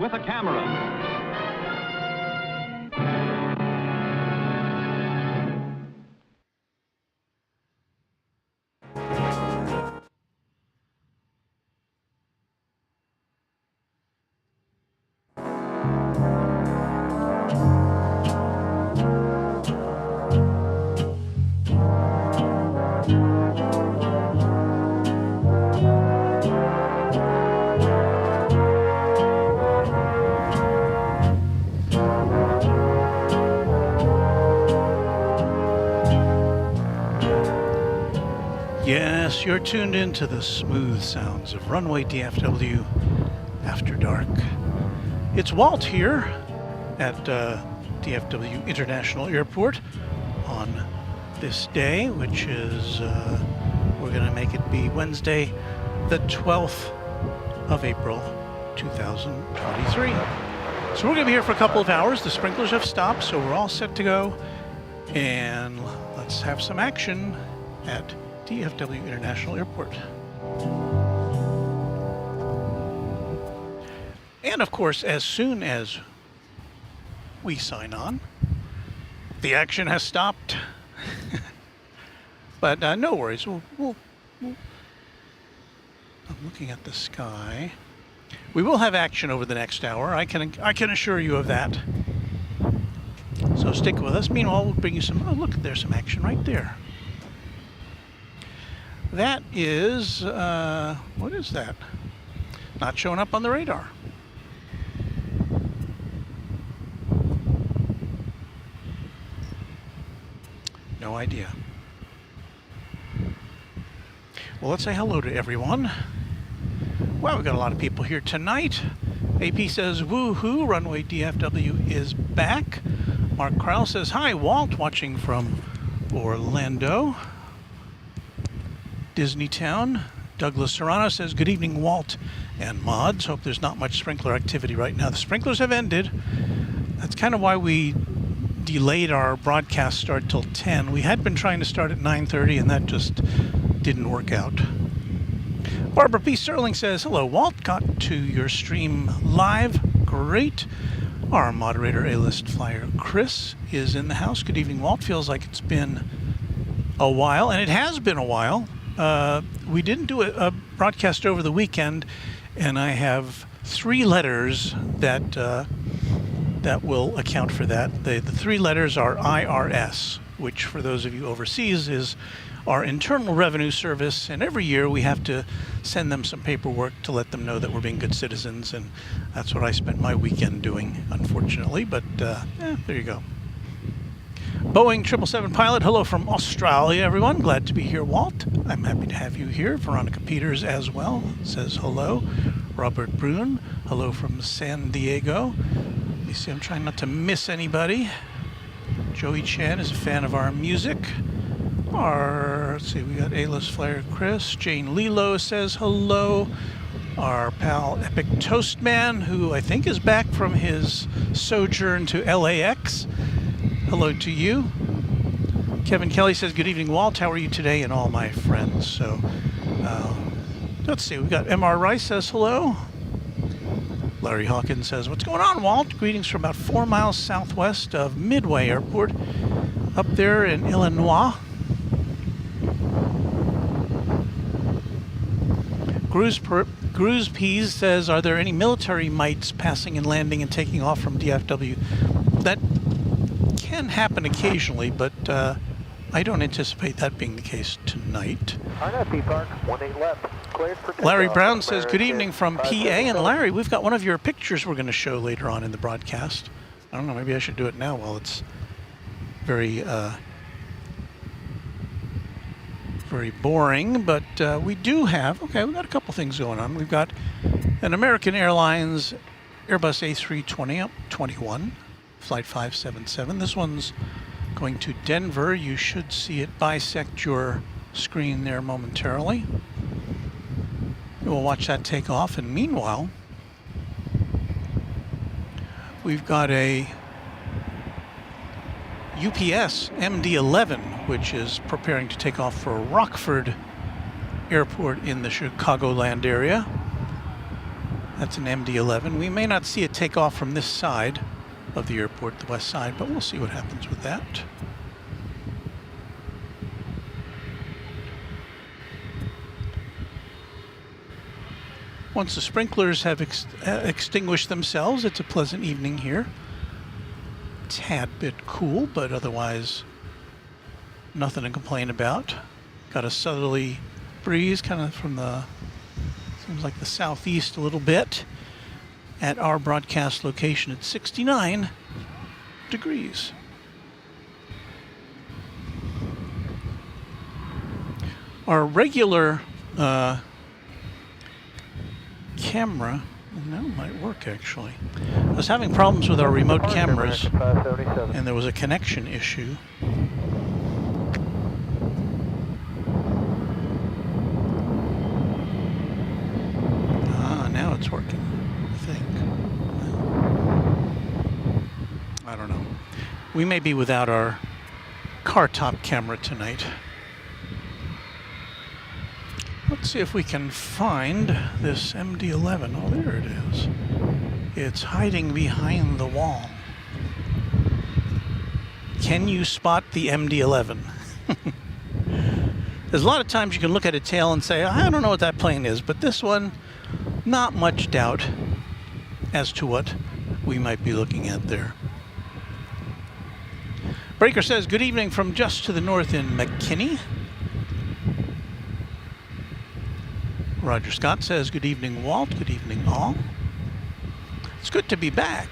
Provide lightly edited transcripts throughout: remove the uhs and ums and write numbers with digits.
with a camera. Yes, you're tuned into the smooth sounds of Runway DFW After Dark. It's Walt here at DFW International Airport on this day, which is, we're going to make it be Wednesday, the 12th of April, 2023. So we're going to be here for a couple of hours. The sprinklers have stopped, so we're all set to go. And let's have some action at DFW International Airport. And of course, as soon as we sign on, the action has stopped. But no worries. I'm looking at the sky. We will have action over the next hour. I can assure you of that. So stick with us. Meanwhile, we'll bring you some. Oh, look, there's some action right there. That is, what is that? Not showing up on the radar. No idea. Well, let's say hello to everyone. Wow, we've got a lot of people here tonight. AP says, woohoo, Runway DFW is back. Mark Krell says, hi, Walt, watching from Orlando. Disneytown. Douglas Serrano says, good evening, Walt and mods. Hope there's not much sprinkler activity right now. The sprinklers have ended. That's kind of why we delayed our broadcast start till 10. We had been trying to start at 9:30, and that just didn't work out. Barbara P. Sterling says, hello, Walt. Got to your stream live. Great. Our moderator, A-list flyer Chris, is in the house. Good evening, Walt. Feels like it's been a while, and it has been a while. We didn't do a broadcast over the weekend, and I have 3 letters that that will account for that. The 3 letters are IRS, which for those of you overseas is our Internal Revenue Service, and every year we have to send them some paperwork to let them know that we're being good citizens, and that's what I spent my weekend doing, unfortunately, but there you go. Boeing 777 pilot, hello from Australia, everyone. Glad to be here, Walt. I'm happy to have you here. Veronica Peters as well says hello. Robert Brun, hello from San Diego. Let me see, I'm trying not to miss anybody. Joey Chan is a fan of our music. Let's see, we got A-list flyer Chris. Jane Lilo says hello. Our pal Epic Toastman, who I think is back from his sojourn to LAX. Hello to you. Kevin Kelly says, good evening, Walt. How are you today? And all my friends. So, let's see. We've got MR Rice says hello. Larry Hawkins says, what's going on, Walt? Greetings from about 4 miles southwest of Midway Airport, up there in Illinois. Gruze Peas says, are there any military mites passing and landing and taking off from DFW? That can happen occasionally, but I don't anticipate that being the case tonight. Park, 18 left. Cleared for takeoff. Larry Brown says, good evening from PA. And Larry, we've got one of your pictures we're going to show later on in the broadcast. I don't know, maybe I should do it now while it's very boring, but we do have, okay, we've got a couple things going on. We've got an American Airlines Airbus A321, Flight 577. This one's going to Denver. You should see it bisect your screen there momentarily. We'll watch that take off, and meanwhile, we've got a UPS MD-11, which is preparing to take off for Rockford Airport in the Chicagoland area. That's an MD-11. We may not see it take off from this side of the airport, the west side, but we'll see what happens with that. Once the sprinklers have extinguished themselves, it's a pleasant evening here. Tad bit cool, but otherwise nothing to complain about. Got a southerly breeze kind of from the, seems like the southeast a little bit. At our broadcast location at 69 degrees. Our regular camera, and that might work actually. I was having problems with our remote cameras and there was a connection issue. Now it's working, I think. I don't know. We may be without our car top camera tonight. Let's see if we can find this MD-11. Oh, there it is. It's hiding behind the wall. Can you spot the MD-11? There's a lot of times you can look at a tail and say, I don't know what that plane is, but this one, not much doubt as to what we might be looking at there. Breaker says, good evening from just to the north in McKinney. Roger Scott says, good evening, Walt. Good evening, all. It's good to be back.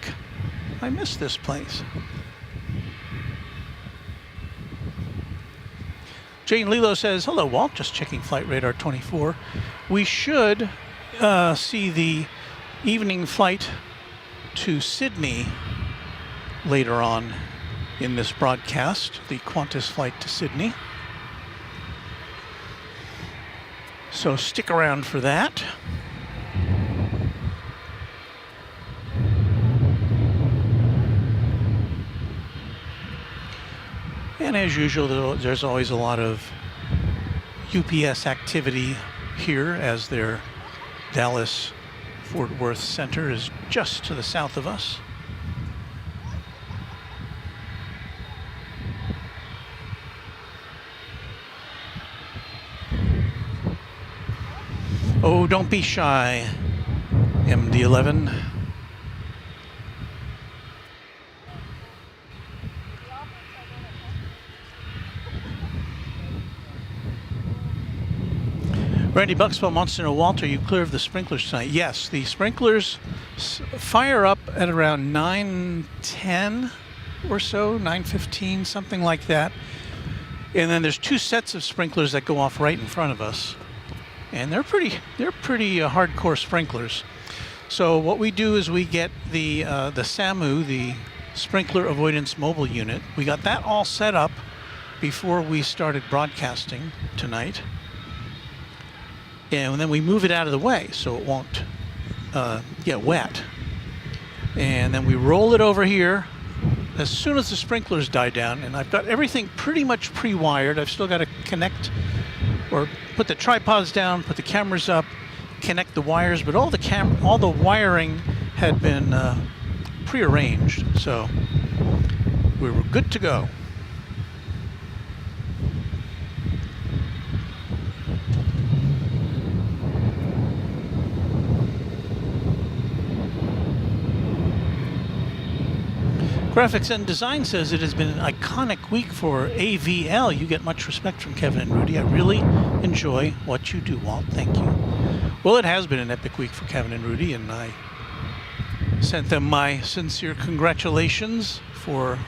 I miss this place. Jane Lilo says, hello, Walt. Just checking Flight Radar 24. We should see the evening flight to Sydney later on in this broadcast, the Qantas flight to Sydney. So stick around for that. And as usual, there's always a lot of UPS activity here as their Dallas-Fort Worth Center is just to the south of us. Oh, don't be shy, MD-11. Randy Buxbaum wants to know, Walter, are you clear of the sprinklers tonight? Yes, the sprinklers fire up at around 9:10 or so, 9:15, something like that. And then there's two sets of sprinklers that go off right in front of us. And they're pretty hardcore sprinklers. So what we do is we get the SAMU, the Sprinkler Avoidance Mobile Unit. We got that all set up before we started broadcasting tonight. And then we move it out of the way so it won't get wet. And then we roll it over here as soon as the sprinklers die down. And I've got everything pretty much pre-wired. I've still got to connect or put the tripods down, put the cameras up, connect the wires, but all the wiring had been prearranged, so we were good to go. Graphics and Design says it has been an iconic week for AVL. You get much respect from Kevin and Rudy. I really enjoy what you do, Walt. Thank you. Well, it has been an epic week for Kevin and Rudy, and I sent them my sincere congratulations for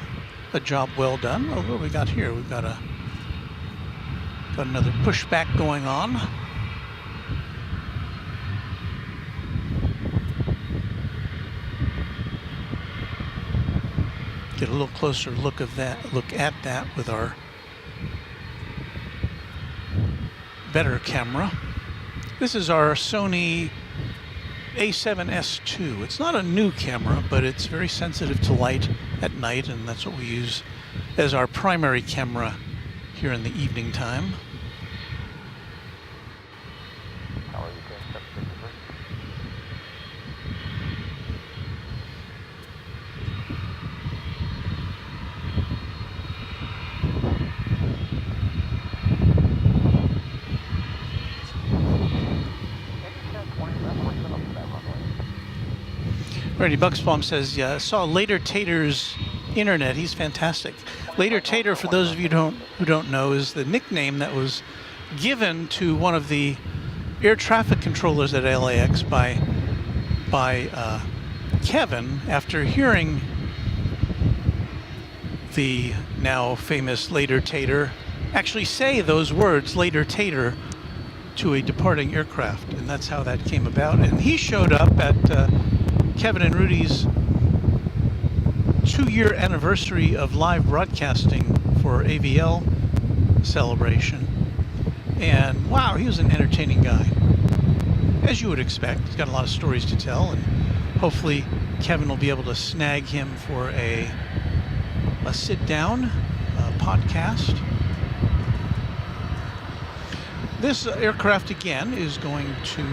a job well done. Oh, what do we got here? We've got another pushback going on. Get a little closer look at that with our better camera. This is our Sony A7S II. It's not a new camera, but it's very sensitive to light at night, and that's what we use as our primary camera here in the evening time. Randy Bucksbaum says, yeah, I saw Later Tater's internet. He's fantastic. Later Tater, for those of you who don't know, is the nickname that was given to one of the air traffic controllers at LAX by Kevin after hearing the now famous Later Tater actually say those words, Later Tater, to a departing aircraft. And that's how that came about. And he showed up at Kevin and Rudy's 2-year anniversary of live broadcasting for AVL celebration. And wow, he was an entertaining guy, as you would expect. He's got a lot of stories to tell, and hopefully Kevin will be able to snag him for a sit-down podcast. This aircraft again is going to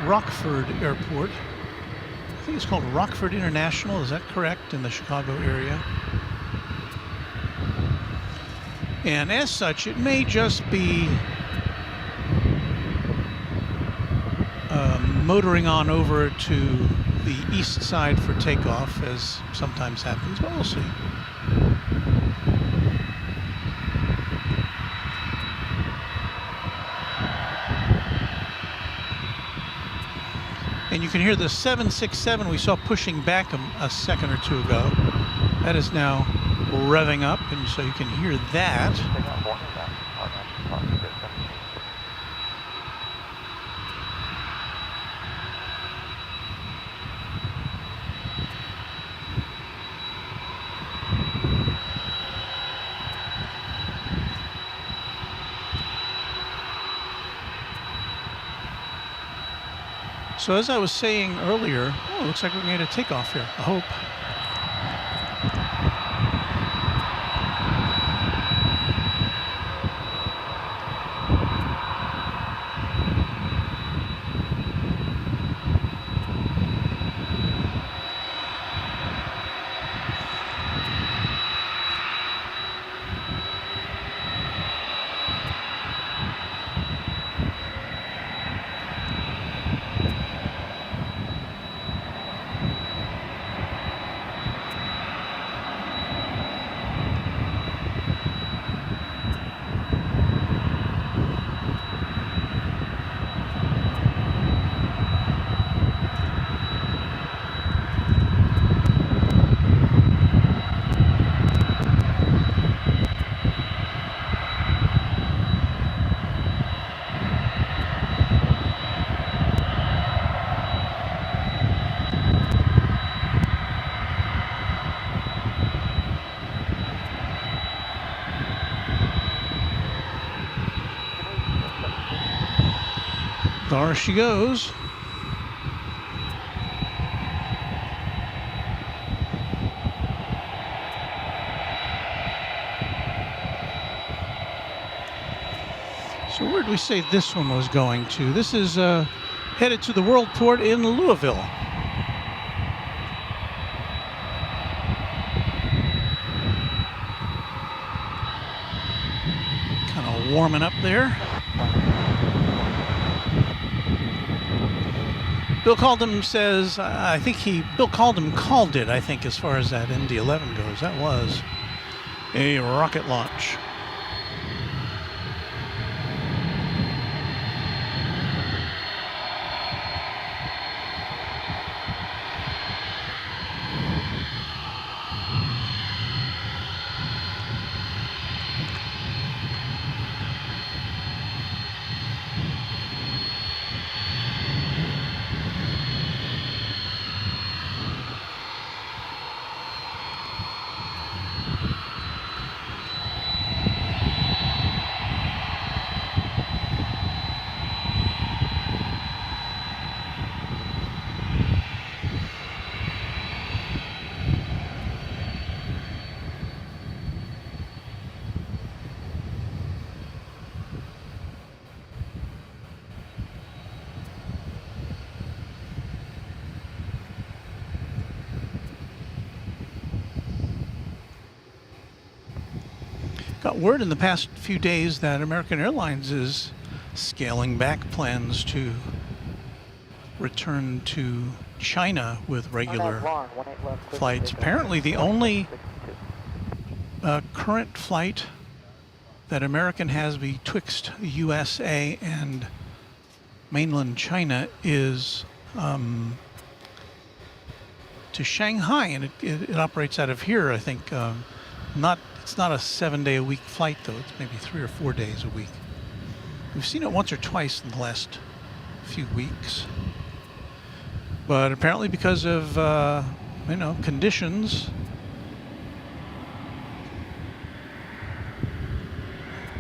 Rockford Airport. I think it's called Rockford International, is that correct, in the Chicago area? And as such, it may just be motoring on over to the east side for takeoff, as sometimes happens, but we'll see. And you can hear the 767 we saw pushing back a second or two ago. That is now revving up, and so you can hear that. So as I was saying earlier, it looks like we're going to take off here, I hope. There she goes. So where did we say this one was going to? This is headed to the World Port in Louisville. Kind of warming up there. Bill Caldham says, I think Bill Caldham called it, I think, as far as that MD-11 goes. That was a rocket launch. Got word in the past few days that American Airlines is scaling back plans to return to China with regular long, 18 left, clear flights. for takeoff. Apparently the only 62. current flight that American has betwixt the USA and mainland China is to Shanghai, and it operates out of here, I think. It's not a 7-day-a-week flight, though. It's maybe 3 or 4 days a week. We've seen it once or twice in the last few weeks. But apparently because of, conditions,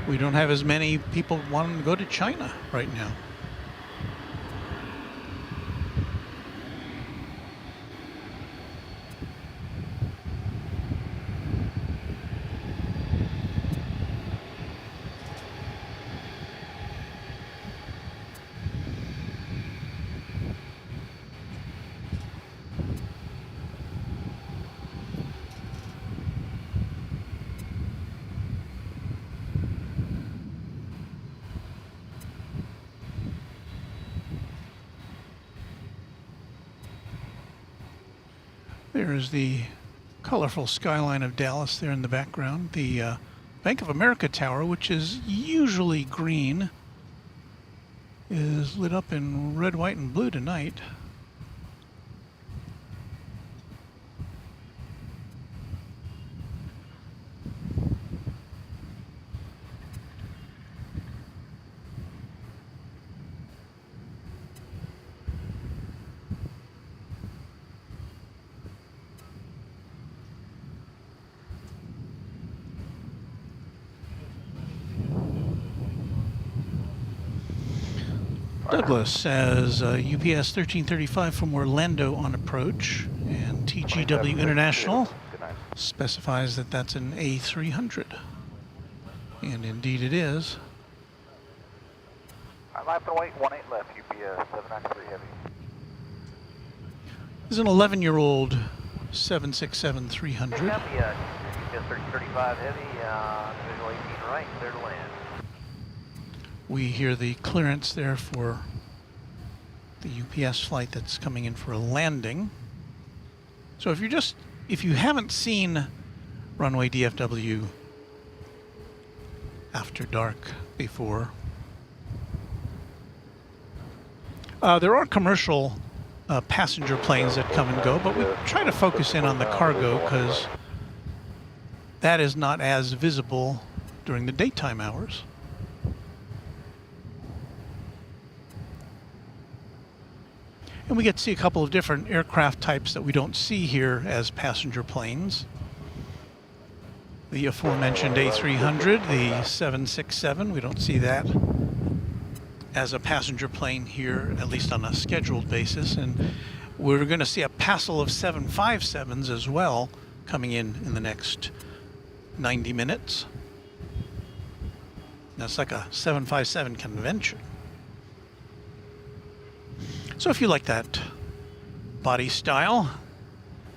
we don't have as many people wanting to go to China right now. There's the colorful skyline of Dallas there in the background. The Bank of America Tower, which is usually green, is lit up in red, white, and blue tonight. Douglas says UPS 1335 from Orlando on approach, and TGW International specifies that that's an A300. And indeed it is. I'm left and wait, 18 left, UPS 793 heavy. This is an 11-year-old 767-300. Copy, UPS 1335 heavy, visual 18 right, clear to land. We hear the clearance there for the UPS flight that's coming in for a landing. So if you haven't seen Runway DFW after dark before, there are commercial passenger planes that come and go, but we try to focus in on the cargo because that is not as visible during the daytime hours. And we get to see a couple of different aircraft types that we don't see here as passenger planes. The aforementioned A300, the 767, we don't see that as a passenger plane here, at least on a scheduled basis. And we're going to see a passel of 757s as well coming in the next 90 minutes. That's like a 757 convention. So if you like that body style,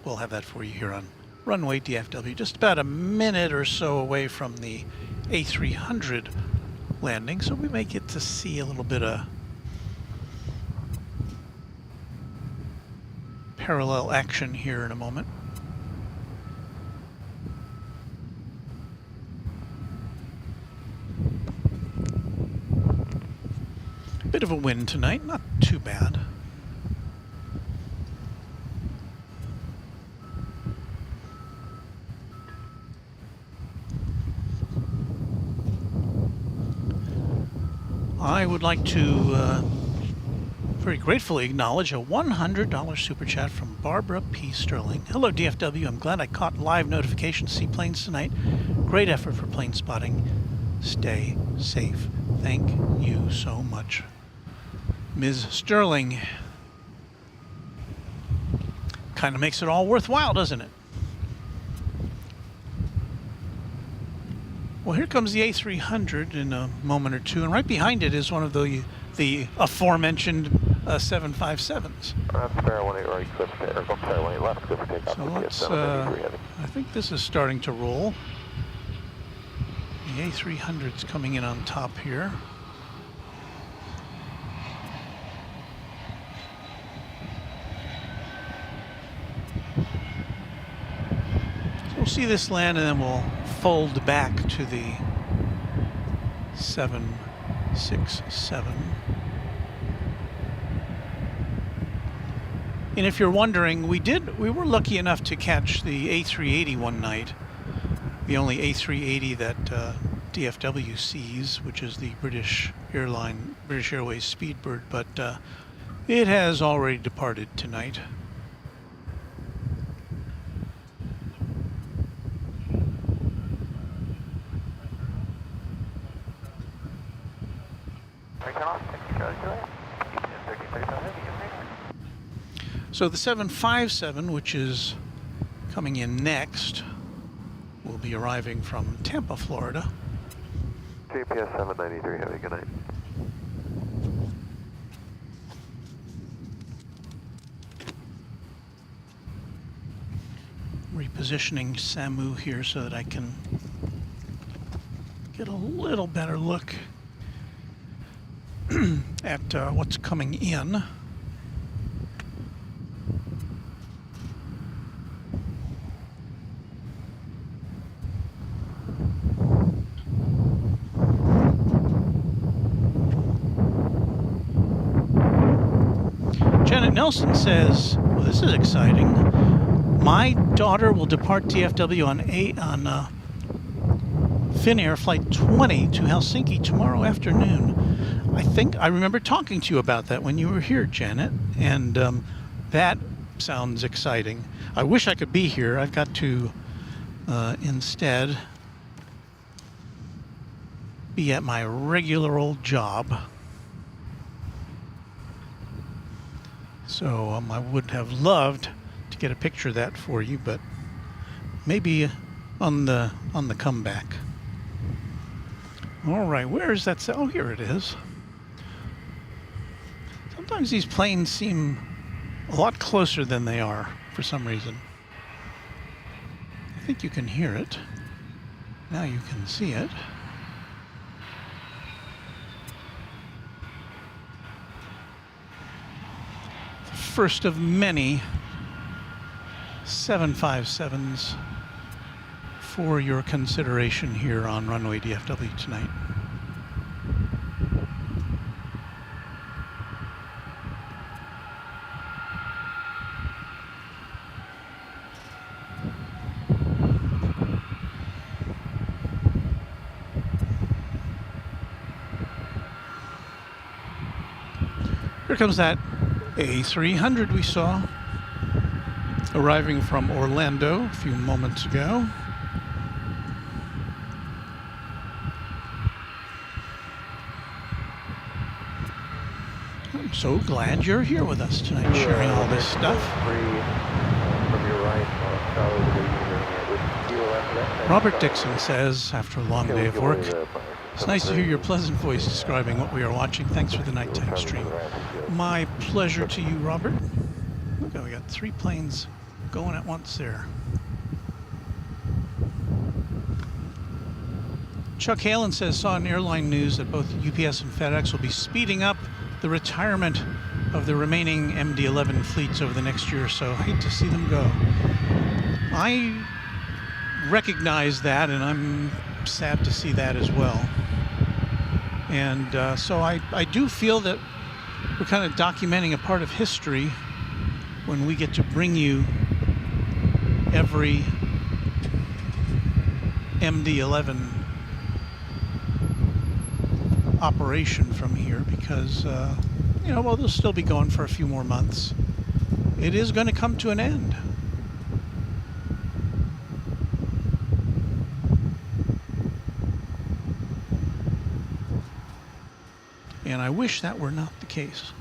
we'll have that for you here on Runway DFW, just about a minute or so away from the A300 landing, so we may get to see a little bit of parallel action here in a moment. Bit of a wind tonight, not too bad. I would like to very gratefully acknowledge a $100 super chat from Barbara P. Sterling. Hello, DFW. I'm glad I caught live notifications to see planes tonight. Great effort for plane spotting. Stay safe. Thank you so much, Ms. Sterling. Kind of makes it all worthwhile, doesn't it? Well, here comes the A300 in a moment or two, and right behind it is one of the aforementioned 757s. That's fair, 18 right, clear for takeoff. I'm sorry, 18 left, clear for takeoff. So let's, I think this is starting to roll. The A300's coming in on top here. We'll see this land and then we'll fold back to the 767. And if you're wondering, we were lucky enough to catch the A380 one night, the only A380 that DFW sees, which is the British Airways Speedbird, but it has already departed tonight. So the 757, which is coming in next, will be arriving from Tampa, Florida. GPS 793 Heavy, good night. Repositioning SAMU here so that I can get a little better look at what's coming in. Janet Nelson says, well, this is exciting. My daughter will depart DFW on Finnair Flight 20 to Helsinki tomorrow afternoon. I think I remember talking to you about that when you were here, Janet, and that sounds exciting. I wish I could be here. I've got to instead be at my regular old job. So I would have loved to get a picture of that for you, but maybe on the comeback. All right, where is that? Oh, here it is. Sometimes these planes seem a lot closer than they are for some reason. I think you can hear it. Now you can see it. The first of many 757s for your consideration here on Runway DFW tonight. Here comes that A300 we saw arriving from Orlando a few moments ago. I'm so glad you're here with us tonight, sharing all this stuff. Robert Dixon says, after a long day of work, it's nice to hear your pleasant voice describing what we are watching. Thanks for the nighttime stream. My pleasure to you, Robert. Look, we got 3 planes going at once there. Chuck Halen says, saw in airline news that both UPS and FedEx will be speeding up the retirement of the remaining MD-11 fleets over the next year or so. Hate to see them go. I recognize that, and I'm sad to see that as well. And so I do feel that we're kind of documenting a part of history when we get to bring you every MD-11 operation from here because, you know, well, they'll still be going for a few more months. It is going to come to an end. And I wish that were not the case.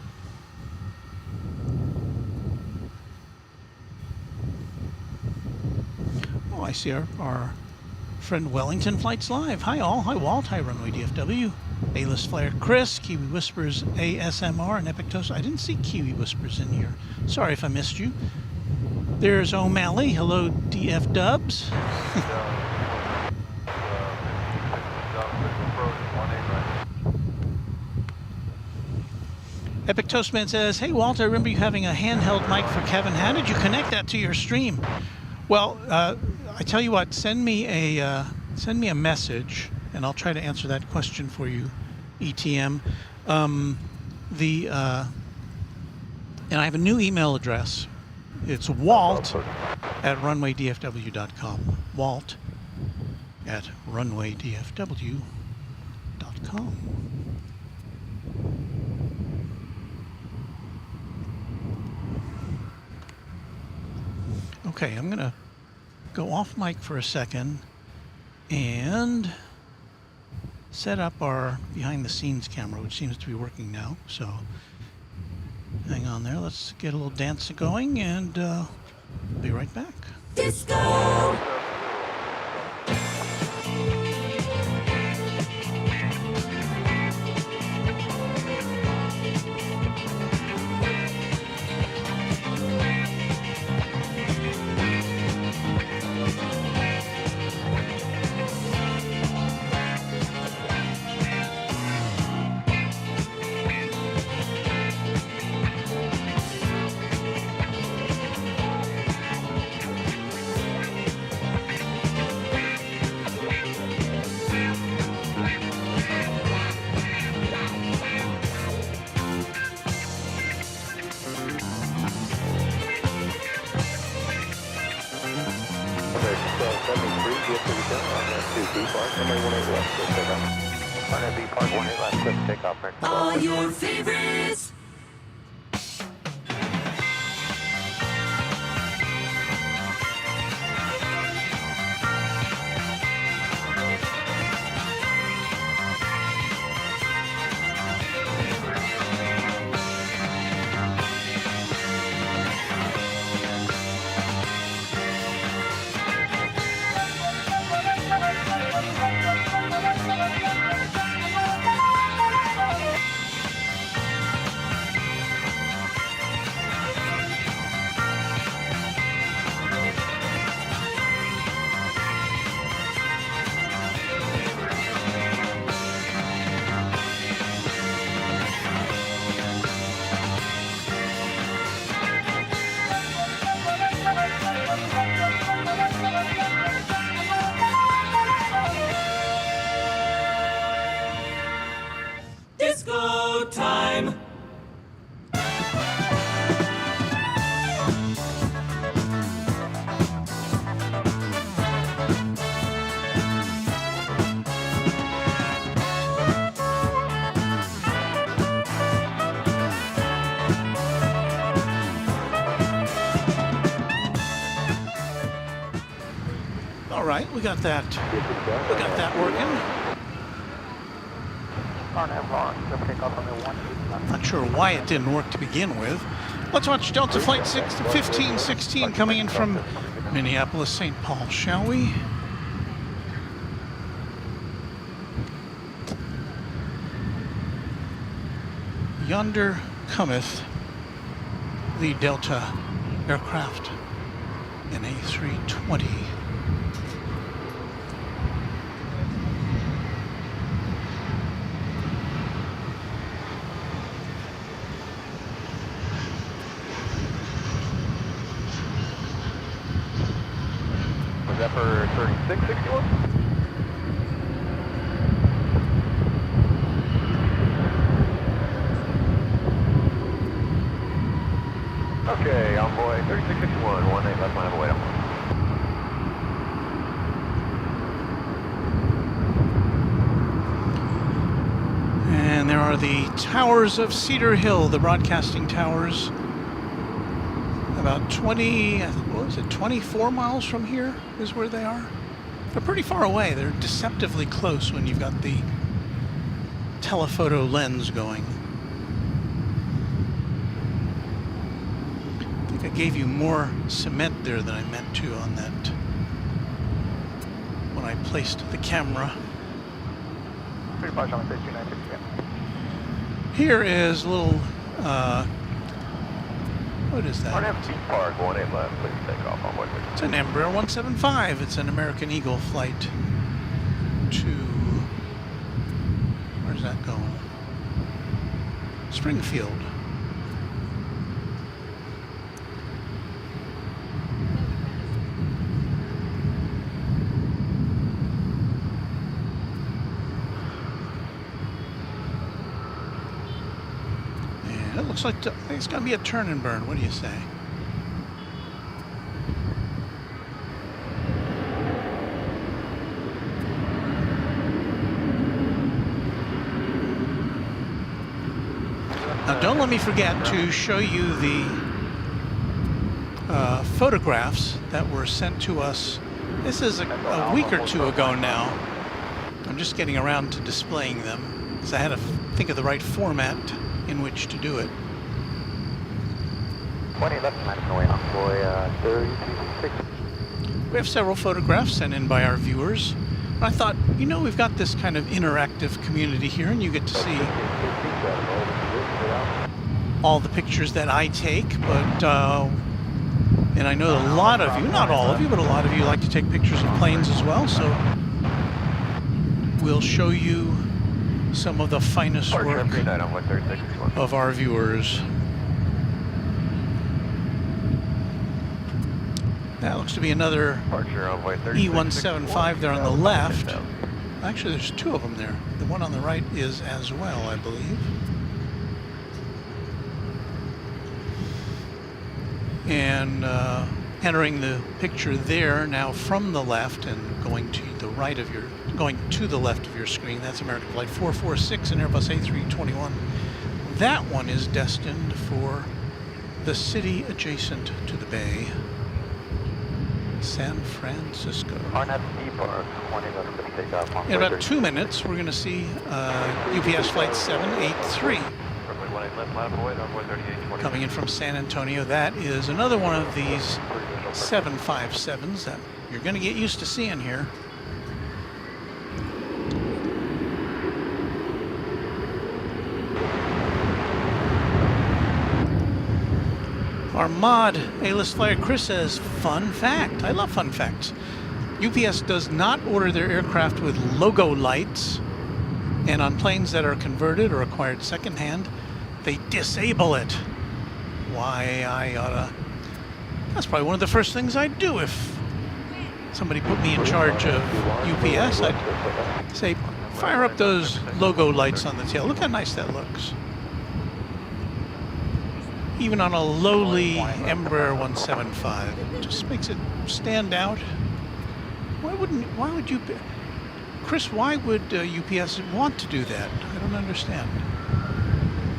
Oh, I see our friend Wellington Flights Live. Hi all. Hi Walt. Hi Runway DFW. A-list flyer Chris, Kiwi Whispers ASMR, and Epic Toast. I didn't see Kiwi Whispers in here. Sorry if I missed you. There's O'Malley. Hello, DF Dubs. Epic Toastman says, hey Walt, I remember you having a handheld mic for Kevin. How did you connect that to your stream? Well, I tell you what, send me a message, and I'll try to answer that question for you, ETM. And I have a new email address. It's walt@runwaydfw.com. walt@runwaydfw.com. Okay, I'm gonna go off mic for a second and set up our behind the scenes camera, which seems to be working now. So hang on there. Let's get a little dance going, and be right back. Disco. All your favorites. Disco time. All right, we got that. We got that working. Not sure why it didn't work to begin with. Let's watch Delta Flight 1516 coming in from Minneapolis, St. Paul, shall we? Yonder cometh the Delta aircraft in A320. Was that for 3661? Okay, envoy 3661, 18 left line of await. And there are the towers of Cedar Hill, the broadcasting towers. About 20, what was it, 24 miles from here is where they are. They're pretty far away. They're deceptively close when you've got the telephoto lens going. I think I gave you more cement there than I meant to on that when I placed the camera. Here is a little, what is that? RMT Park 18 left, please take off on Woodward. It's an Embraer 175. It's an American Eagle flight to, where's that going? Springfield. like I think it's going to be a turn and burn. What do you say? Now, don't let me forget to show you the photographs that were sent to us. This is a week or two ago now. I'm just getting around to displaying them because I had to think of the right format in which to do it. 20 left, Runway Envoy 336. We have several photographs sent in by our viewers. I thought, you know, we've got this kind of interactive community here, and you get to see all the pictures that I take, but and I know a lot of you, not all of you, but a lot of you like to take pictures of planes as well, so we'll show you some of the finest work of our viewers. That looks to be another E175 there on the left. Actually, there's two of them there. The one on the right is as well, I believe. And entering the picture there now from the left and going to the right of going to the left of your screen. That's American Flight 446 and Airbus A321. That one is destined for the city adjacent to the bay, San Francisco. In about 2 minutes, we're going to see UPS Flight 783 coming in from San Antonio. That is another one of these 757s that you're going to get used to seeing here. Our mod A-list flyer Chris says, fun fact. I love fun facts. UPS does not order their aircraft with logo lights, and on planes that are converted or acquired secondhand, they disable it. Why, I oughta... That's probably one of the first things I'd do if somebody put me in charge of UPS. I'd say, fire up those logo lights on the tail. Look how nice that looks. Even on a lowly Embraer 175, it just makes it stand out. Why would you, Chris, why would UPS want to do that? I don't understand.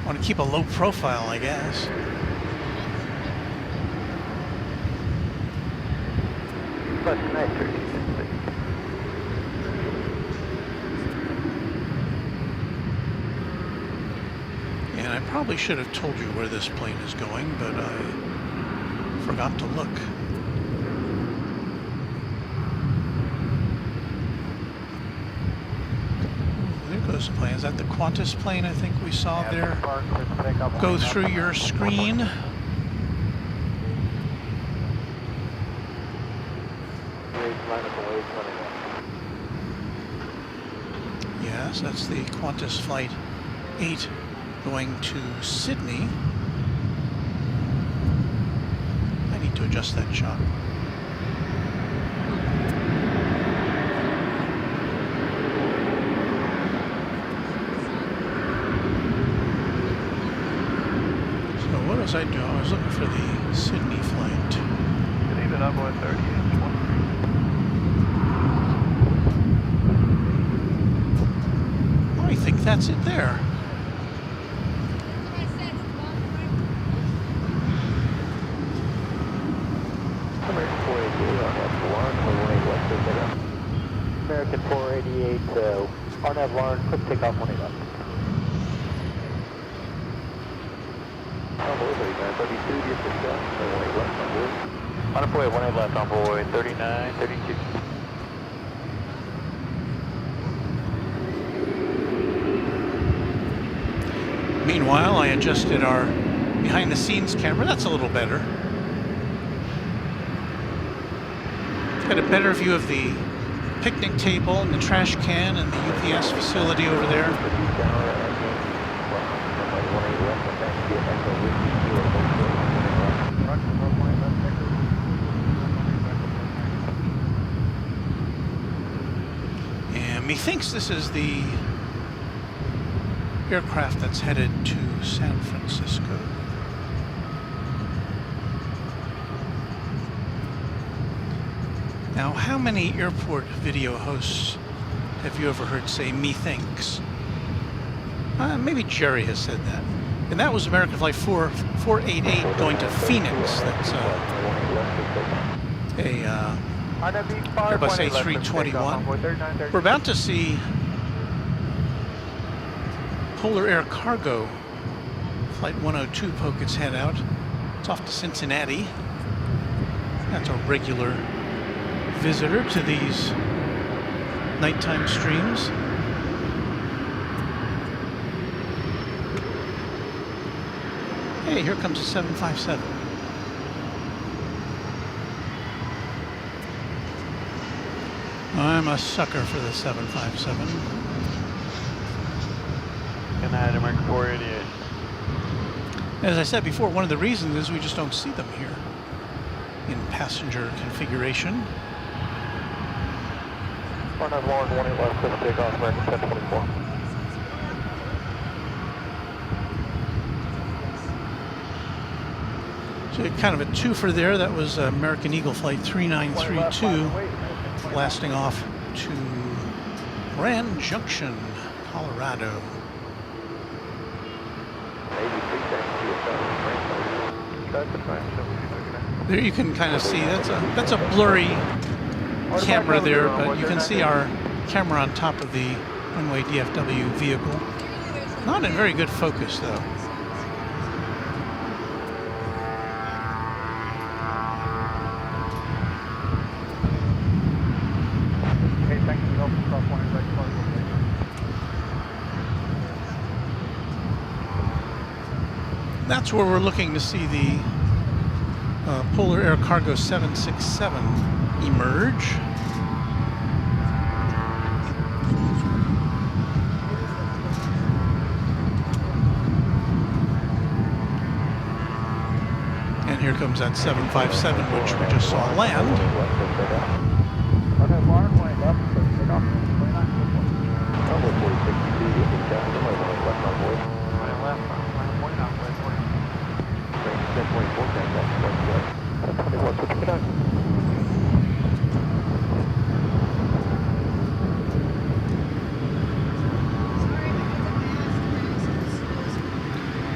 Want to keep a low profile, I guess. And I probably should have told you where this plane is going, but I forgot to look. There goes the plane. Is that the Qantas plane I think we saw there? Go through your screen. Yes, that's the Qantas Flight 8 going to Sydney. I need to adjust that shot. So what was I doing? I was looking for the Sydney flight. Good evening, Envoy 30 and 23. I think that's it there. American 488, RNAV Lauren, quick takeoff 1 left. Envoy 39, 32, DFW, 1 left on board. Envoy 1 left on board, 39, 32. Meanwhile, I adjusted our behind-the-scenes camera. That's a little better. Got a better view of the picnic table and the trash can and the UPS facility over there. And methinks this is the aircraft that's headed to San Francisco. Now, how many airport video hosts have you ever heard say "methinks"? Maybe Jerry has said that. And that was American Flight 488 going to Phoenix. That's a Airbus A321. We're about to see Polar Air Cargo Flight 102 poke its head out. It's off to Cincinnati. That's a regular visitor to these nighttime streams. Hey, here comes a 757. I'm a sucker for the 757. Good night, American 488. As I said before, one of the reasons is we just don't see them here in passenger configuration. 191, 1 left, clear for takeoff, American 1024. So kind of a twofer there. That was American Eagle Flight 3932 blasting off to Grand Junction, Colorado. There you can kind of see that's a blurry camera there, but you can see our camera on top of the Runway DFW vehicle. Not in very good focus though. That's where we're looking to see the Polar Air Cargo 767 emerge. And here comes that 757, which we just saw land.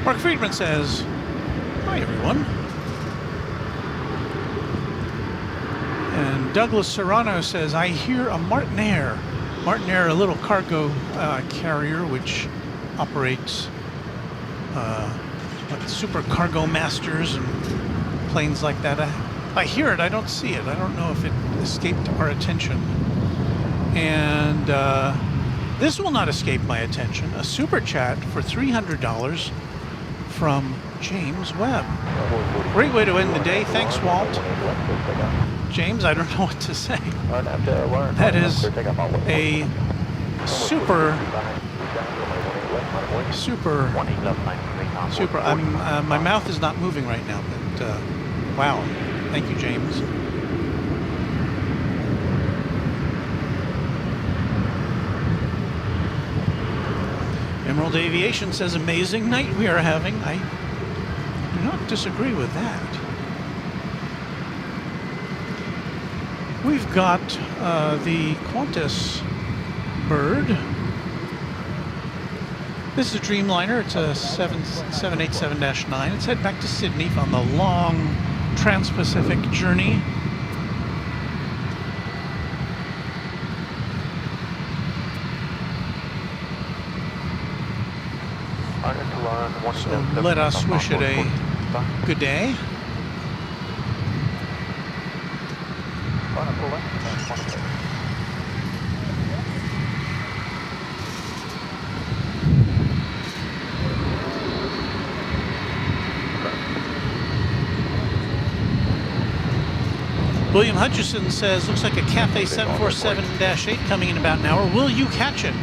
Mark Friedman says, "Hi everyone." And Douglas Serrano says, "I hear a Martinair." Martinair, a little cargo carrier which operates like super cargo masters and planes like that. I hear it, I don't see it. I don't know if it escaped our attention. And this will not escape my attention. A super chat for $300 from James Webb. Great way to end the day. Thanks, Walt. James, I don't know what to say. That is a super. My mouth is not moving right now, but wow. Thank you, James. Emerald Aviation says, "Amazing night we are having." I do not disagree with that. We've got the Qantas bird. This is a Dreamliner. It's a 787-9. It's headed back to Sydney on the long Trans-Pacific journey. So let us wish it a good day. William Hutchison says, "Looks like a Cathay 747-8 coming in about an hour. Will you catch it?"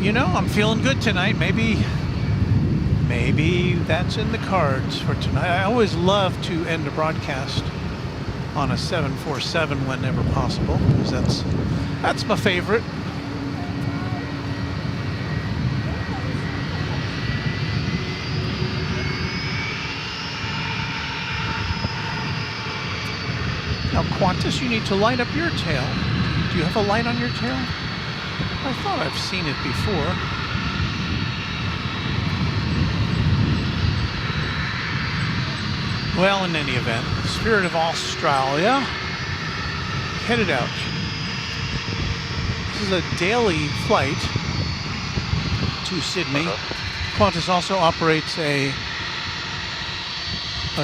You know, I'm feeling good tonight. Maybe that's in the cards for tonight. I always love to end a broadcast on a 747 whenever possible, because that's my favorite. Now, Qantas, you need to light up your tail. Do you have a light on your tail? I thought I've seen it before. Well, in any event, Spirit of Australia headed out. This is a daily flight to Sydney. Qantas also operates a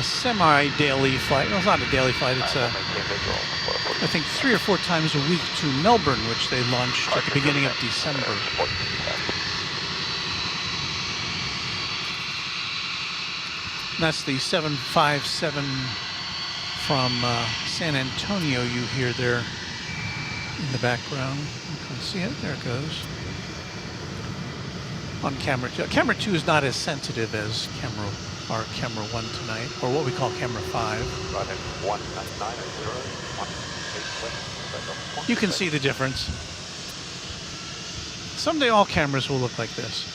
semi-daily flight. Well, it's not a daily flight. It's I think 3 or 4 times a week to Melbourne, which they launched at the beginning of December. And that's the 757 from San Antonio you hear there in the background. You can see it. There it goes. On camera 2. Camera 2 is not as sensitive as camera 1 tonight, or what we call camera 5. You can see the difference. Someday all cameras will look like this.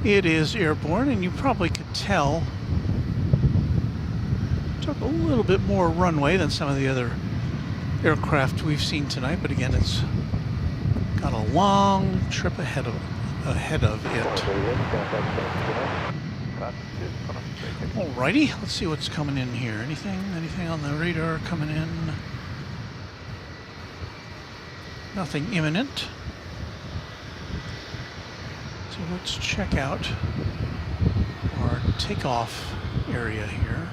It is airborne, and you probably could tell. Took a little bit more runway than some of the other aircraft we've seen tonight, but again, it's got a long trip ahead of it. Alrighty, let's see what's coming in here. Anything on the radar coming in? Nothing imminent. So let's check out our takeoff area here.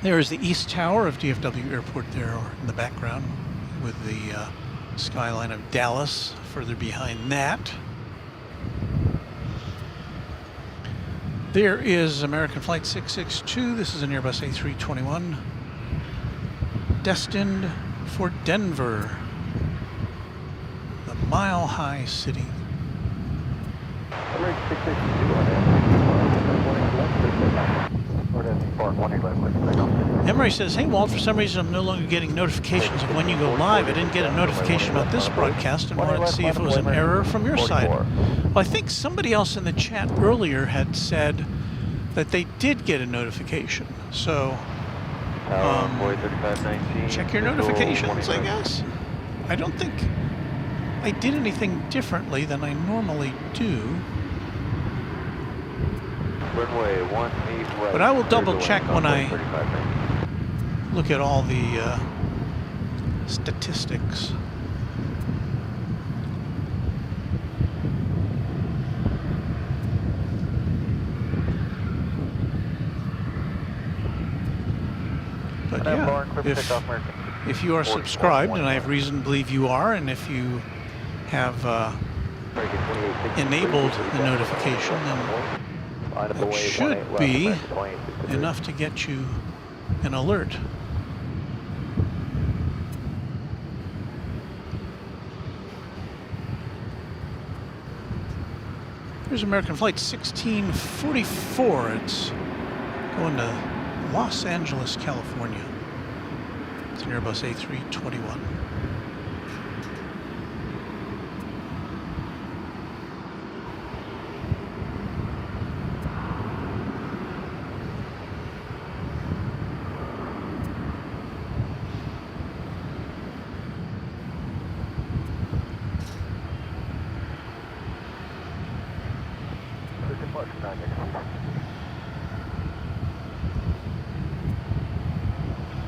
There is the East Tower of DFW Airport there in the background, with the skyline of Dallas further behind that. There is American Flight 662. This is an Airbus A321 destined for Denver, the Mile High City. Emery says, hey Walt, for some reason I'm no longer getting notifications of when you go live. I didn't get a notification about this broadcast and wanted to see if it was an error from your side. Well, I think somebody else in the chat earlier had said that they did get a notification. So check your notifications, I guess. I don't think I did anything differently than I normally do. But I will double check when I look at all the statistics. But yeah, if you are subscribed, and I have reason to believe you are, and if you have enabled the notification, then it should be enough to get you an alert. Here's American Flight 1644. It's going to Los Angeles, California. It's an Airbus A321.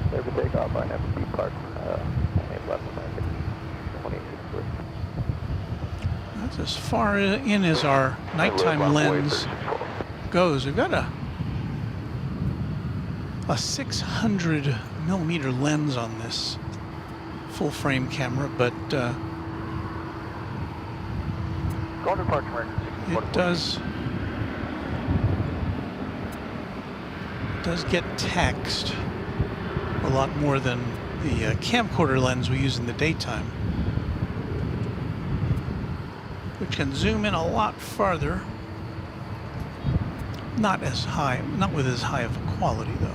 Clear for takeoff on FP Park, left Atlantic, 2863. That's as far in as our nighttime lens goes. We've got a 600 millimeter lens on this full frame camera, but it does get taxed a lot more than the camcorder lens we use in the daytime, which can zoom in a lot farther. Not as high, not with as high of a quality though.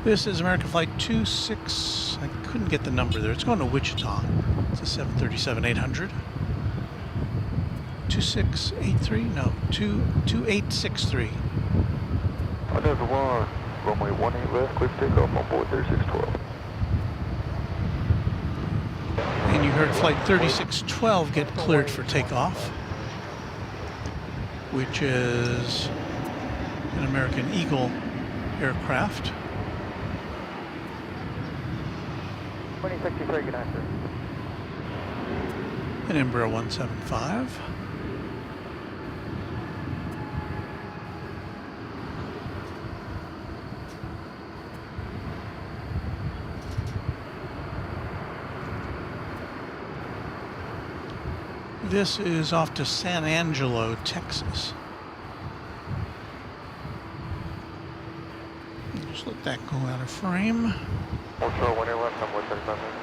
This is American Flight 26, I couldn't get the number there. It's going to Wichita. It's a 737-800. 2683? No, 2863. Another one, runway 18 left, clear for takeoff on board 3612. And you heard Flight 3612 get cleared for takeoff, which is an American Eagle aircraft. 2063, good answer. An Embraer 175. This is off to San Angelo, Texas. Just let that go out of frame. We'll throw one air left on board 35 minutes.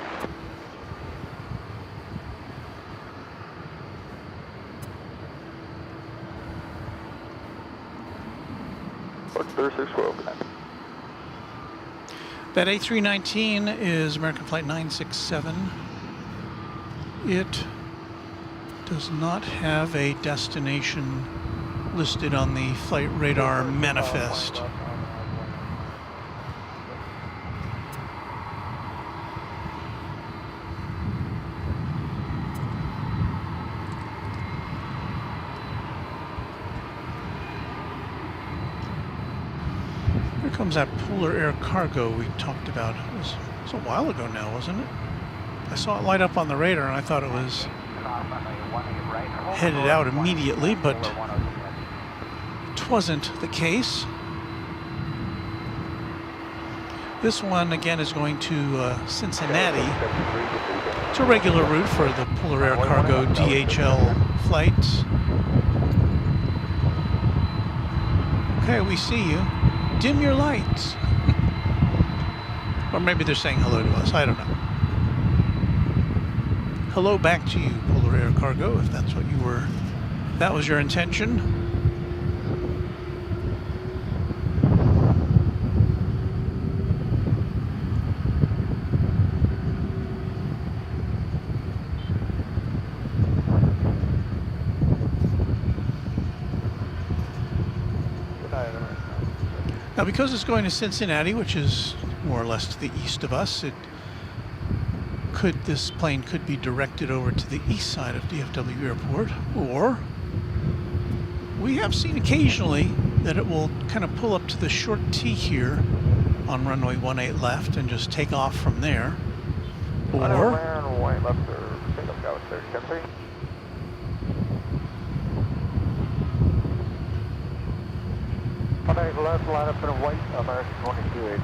Board 3612, good answer. That A319 is American Flight 967. It does not have a destination listed on the flight radar manifest. Here comes that Polar Air Cargo we talked about. It was a while ago now, wasn't it? I saw it light up on the radar and I thought it was headed out immediately, but it wasn't the case. This one again is going to Cincinnati. It's a regular route for the Polar Air Cargo DHL flights. Okay, we see you. Dim your lights. Or maybe they're saying hello to us, I don't know. Hello back to you, Polar Air Cargo, if that's what you were, that was your intention. Now, because it's going to Cincinnati, which is more or less to the east of us, this plane could be directed over to the east side of DFW Airport, or we have seen occasionally that it will kind of pull up to the short T here on runway 18 left and just take off from there. Or left, line up in a white American 2280.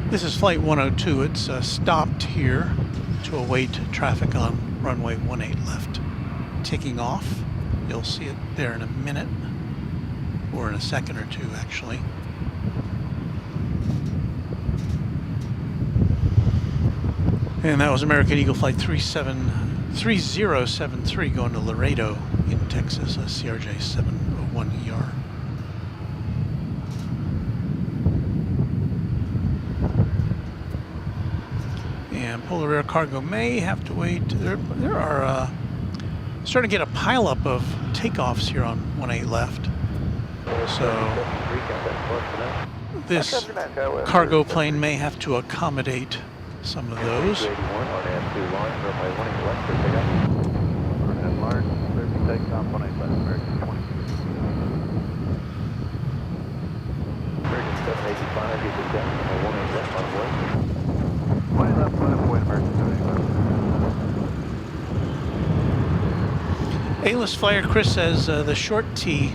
This is Flight 102. It's stopped here to await traffic on runway 18 left. Taking off. You'll see it there in a minute, or in a second or two, actually. And that was American Eagle Flight 3073 going to Laredo in Texas, a CRJ 701ER. And Polar Air Cargo may have to wait. There are starting to get a pileup of takeoffs here on 18 left. So this cargo plane may have to accommodate some of those. 281 on F2 line, runway 18 left for takeoff. Runway Mark, clear for takeoff, 18 left, American 20. American 785, you can down runway 18 left on 20 left, point American 75. A-list flyer Chris says the short T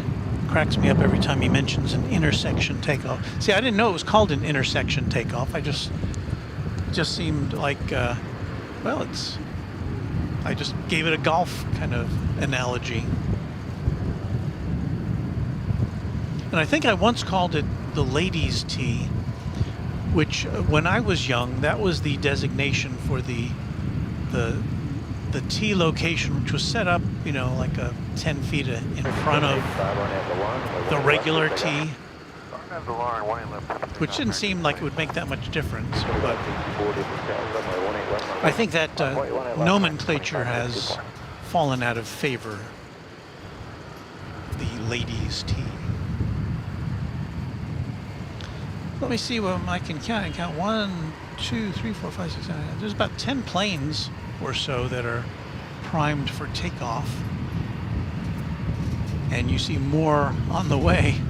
cracks me up every time he mentions an intersection takeoff. See, I didn't know it was called an intersection takeoff. I just seemed like, well, I just gave it a golf kind of analogy. And I think I once called it the ladies' tee, which when I was young, that was the designation for the tee location, which was set up, you know, like 10 feet in front of the regular tee, which didn't seem like it would make that much difference. But I think that nomenclature has fallen out of favor. The ladies' tee. Let me see what I can count. I can count 1, 2, 3, 4, 5, 6, 7, 8. There's about 10 planes or so that are primed for takeoff. And you see more on the way.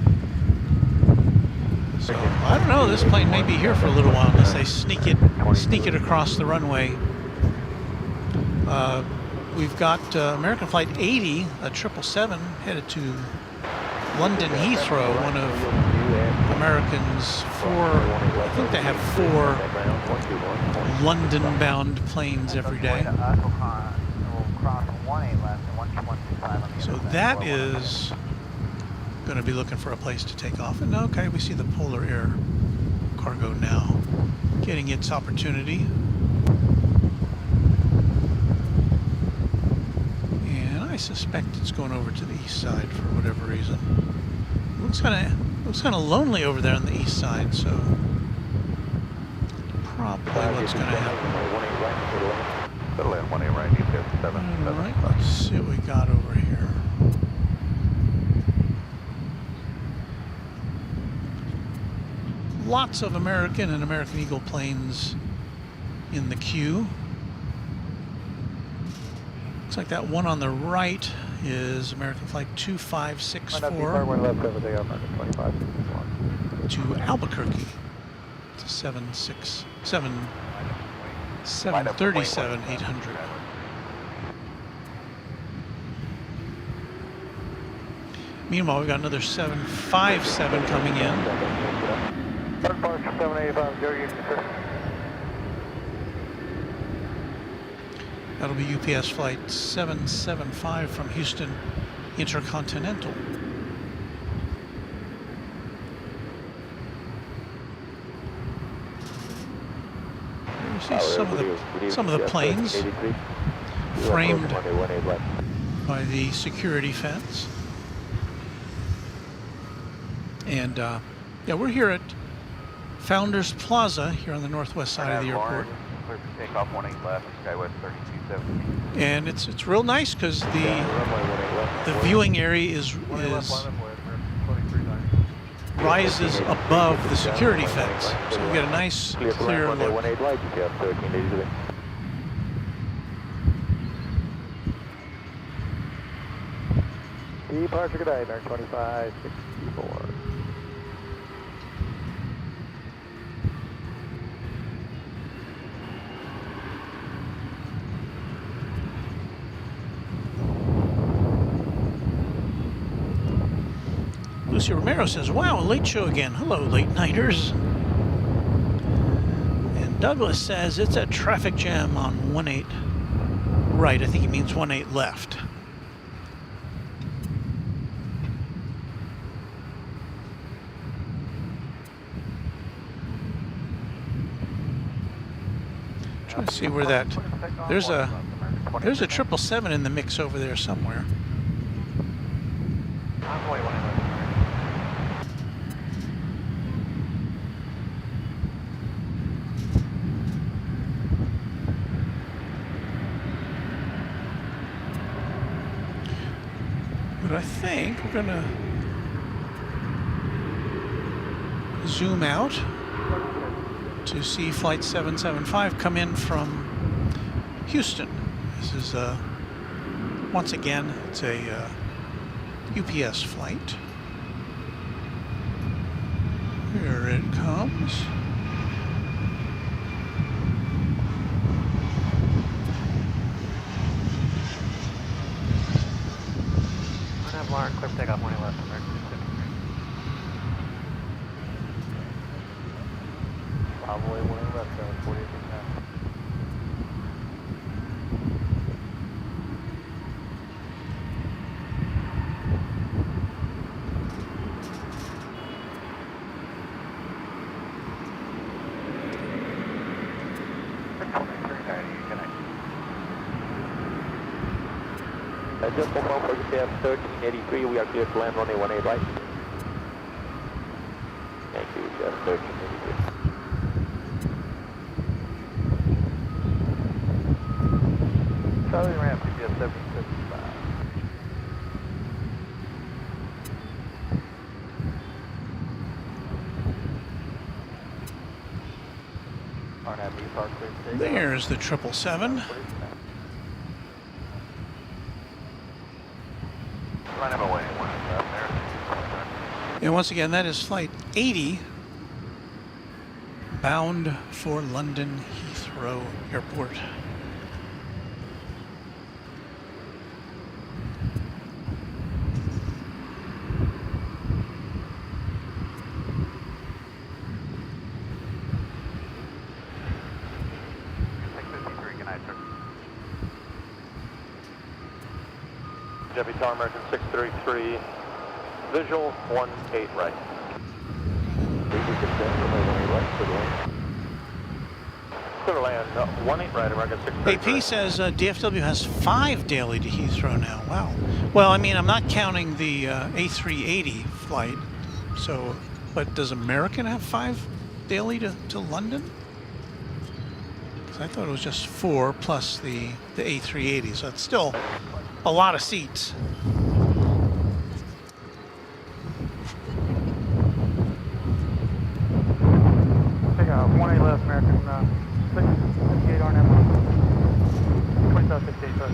So I don't know, this plane may be here for a little while unless they sneak it across the runway. We've got American Flight 80, a 777, headed to London Heathrow, one of American's I think they have 4 London-bound planes every day. So that is going to be looking for a place to take off. And okay, we see the Polar Air cargo now getting its opportunity. And I suspect it's going over to the east side for whatever reason. Looks kind of lonely over there on the east side, so probably what's going to happen. All right, let's see what we got over here. Lots of American and American Eagle planes in the queue. Looks like that one on the right is American Flight 2564 to Albuquerque. It's a 737-800. Meanwhile, we've got another 757 coming in. That'll be UPS Flight 775 from Houston Intercontinental. You see some of the planes framed by the security fence. And yeah, we're here at Founders Plaza here on the northwest side of the airport. Takeoff 18 left, Skywest 3270. And it's real nice because the viewing area rises above the security fence, so we get a nice clear look. Departure, good night, American 2564. Lucy Romero says, wow, a late show again. Hello, late nighters. And Douglas says, it's a traffic jam on 18 right. I think he means 18 left. Trying to see where that, there's a 777 in the mix over there somewhere. But I think we're gonna zoom out to see Flight 775 come in from Houston. This is once again, it's a UPS flight. Here it comes. Mark, clear for takeoff, 1 left, American 653. Probably 1 left, 48 percent. Just confirm for UPS 1383, we are clear to land runway 18 right. Thank you, UPS 1383. Charlie ramp, UPS 765. There's the 777. And once again, that is Flight 80, bound for London Heathrow Airport. DFW Tower American 633, visual 18 right. Clear to land 18 right, American 633. AP says DFW has 5 daily to Heathrow now. Wow. Well, I mean, I'm not counting the A380 flight. So, but does American have 5 daily to London? Because I thought it was just 4 plus the A380. So it's still a lot of seats. Take a 18 left, American 658 RNM. 2768 left.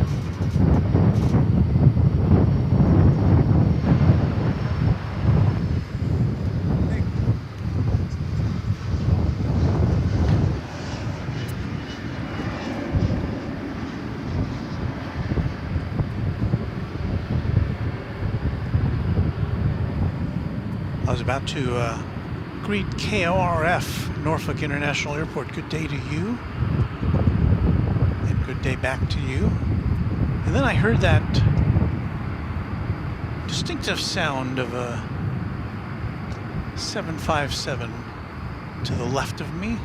I was about to greet KORF, Norfolk International Airport. Good day to you. And good day back to you. And then I heard that distinctive sound of a 757 to the left of me.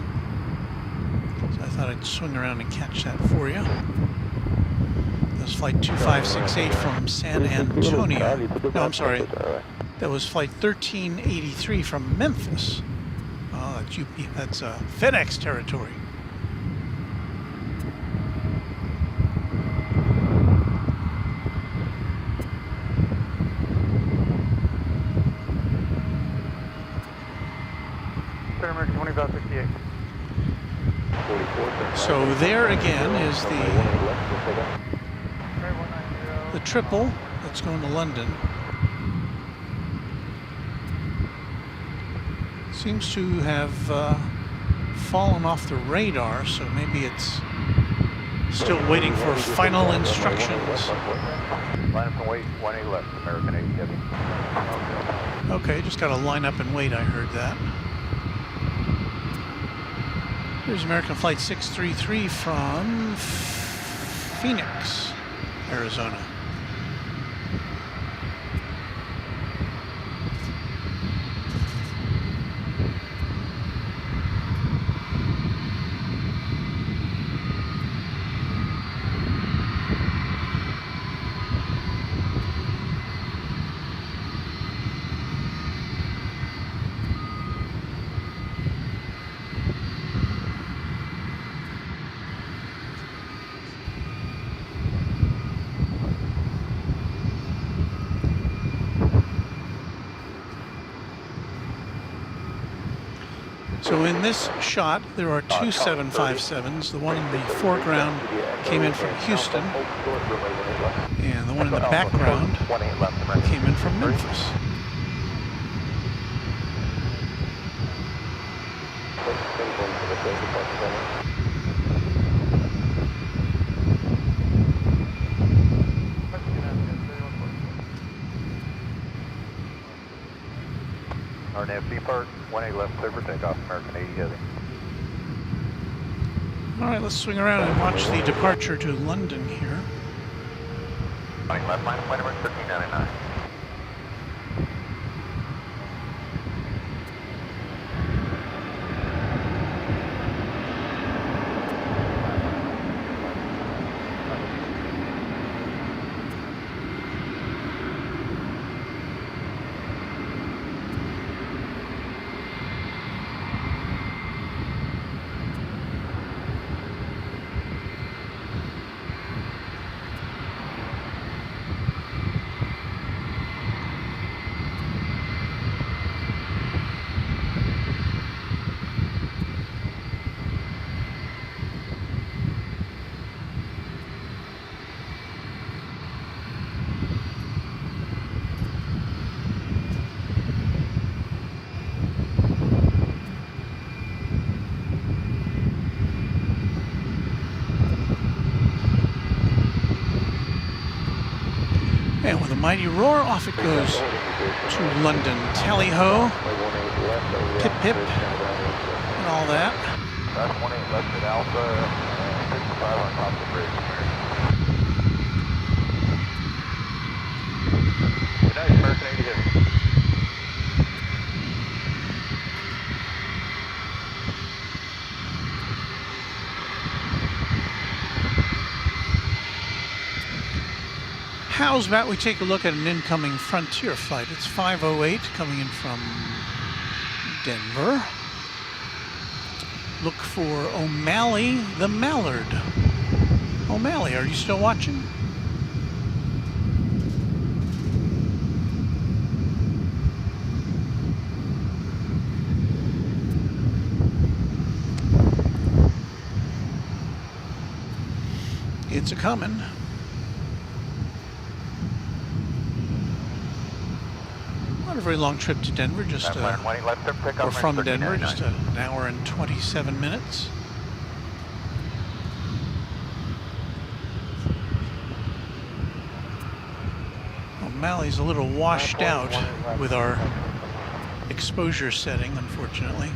So I thought I'd swing around and catch that for you. That was Flight 2568 from San Antonio. No, I'm sorry. That was Flight 1383 from Memphis. Oh, that's FedEx territory. American 2568. So there again is the triple that's going to London. Seems to have fallen off the radar, so maybe it's still waiting for final instructions. Line up and wait, 18 left, American 87. Okay, just got to line up and wait, I heard that. Here's American Flight 633 from Phoenix, Arizona. So in this shot, there are two 757s. The one in the foreground came in from Houston, and the one in the background came in from Memphis. RNAV Park, 18 left, clear for takeoff, American 80 heavy. All right, let's swing around and watch the departure to London here. 20 left, line of 1399. And with a mighty roar, off it goes to London. Tally-ho, pip-pip, and all that. 18 left at Alpha, 65 on top of the bridge. Good night, American 80 heavy. How's about we take a look at an incoming Frontier flight? It's 508 coming in from Denver. Look for O'Malley the Mallard. O'Malley, are you still watching? It's a coming. Not a very long trip to Denver, just or from Denver, just an hour and 27 minutes. O'Malley's a little washed out with our exposure setting, unfortunately.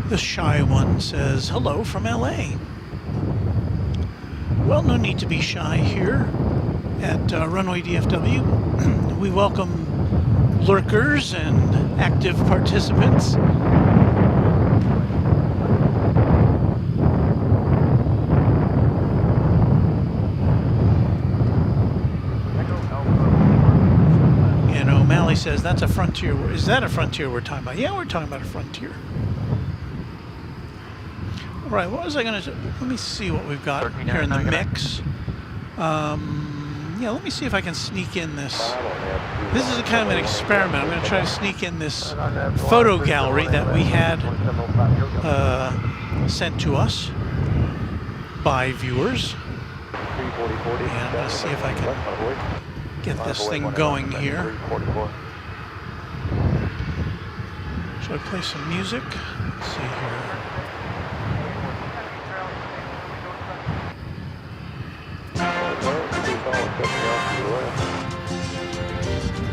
The shy one says, hello from LA. Well, no need to be shy here at Runway DFW. We welcome lurkers and active participants. And O'Malley says, that's a Frontier. Is that a Frontier we're talking about? Yeah, we're talking about a Frontier. All right, what was I going to do? Let me see what we've got here in the mix. Yeah, let me see if I can sneak in this. This is a kind of an experiment. I'm going to try to sneak in this photo gallery that we had sent to us by viewers. And let's see if I can get this thing going here. Should I play some music? Let's see here.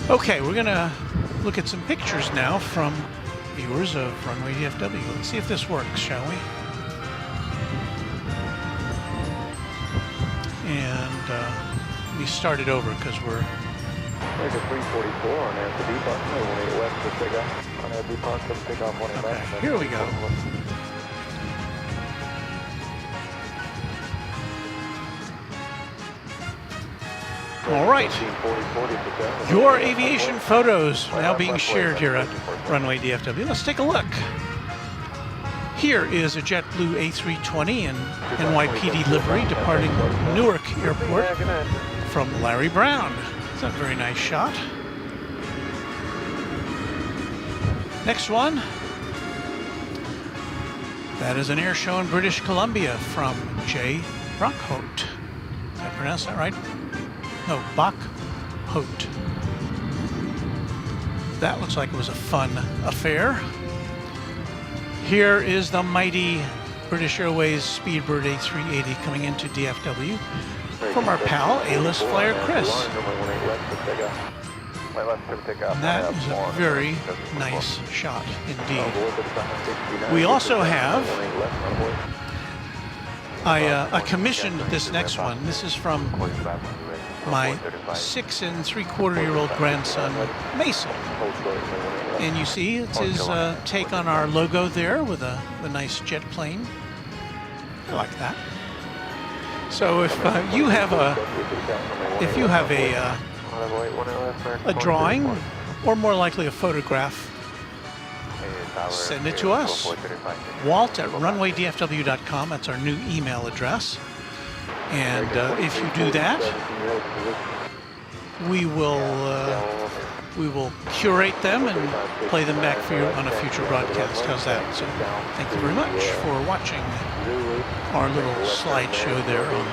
Okay, we're going to look at some pictures now from viewers of Runway DFW. Let's see if this works, shall we? And let me start it over because we're... There's a 344 on there at the depot. 18 left for takeoff. On that depot, come take off 18 okay, left. Here we go. All right. Your aviation photos now being shared here at Runway DFW. Let's take a look. Here is a JetBlue A320 in NYPD livery departing Newark Airport from Larry Brown. It's a very nice shot. Next one. That is an air show in British Columbia from Jay Brockholt. Did I pronounce that right? No, Brockholt. That looks like it was a fun affair. Here is the mighty British Airways Speedbird A380 coming into DFW from our pal, A-list flyer Chris. And that is a very nice shot indeed. We also have, I commissioned this next one. This is from my 6 3/4-year-old grandson, Mason. And you see it's his take on our logo there with a nice jet plane. I like that. So if you have a drawing, or more likely a photograph, send it to us. Walt at runwaydfw.com. That's our new email address. And if you do that, we will curate them and play them back for you on a future broadcast. How's that? So thank you very much for watching our little slideshow there on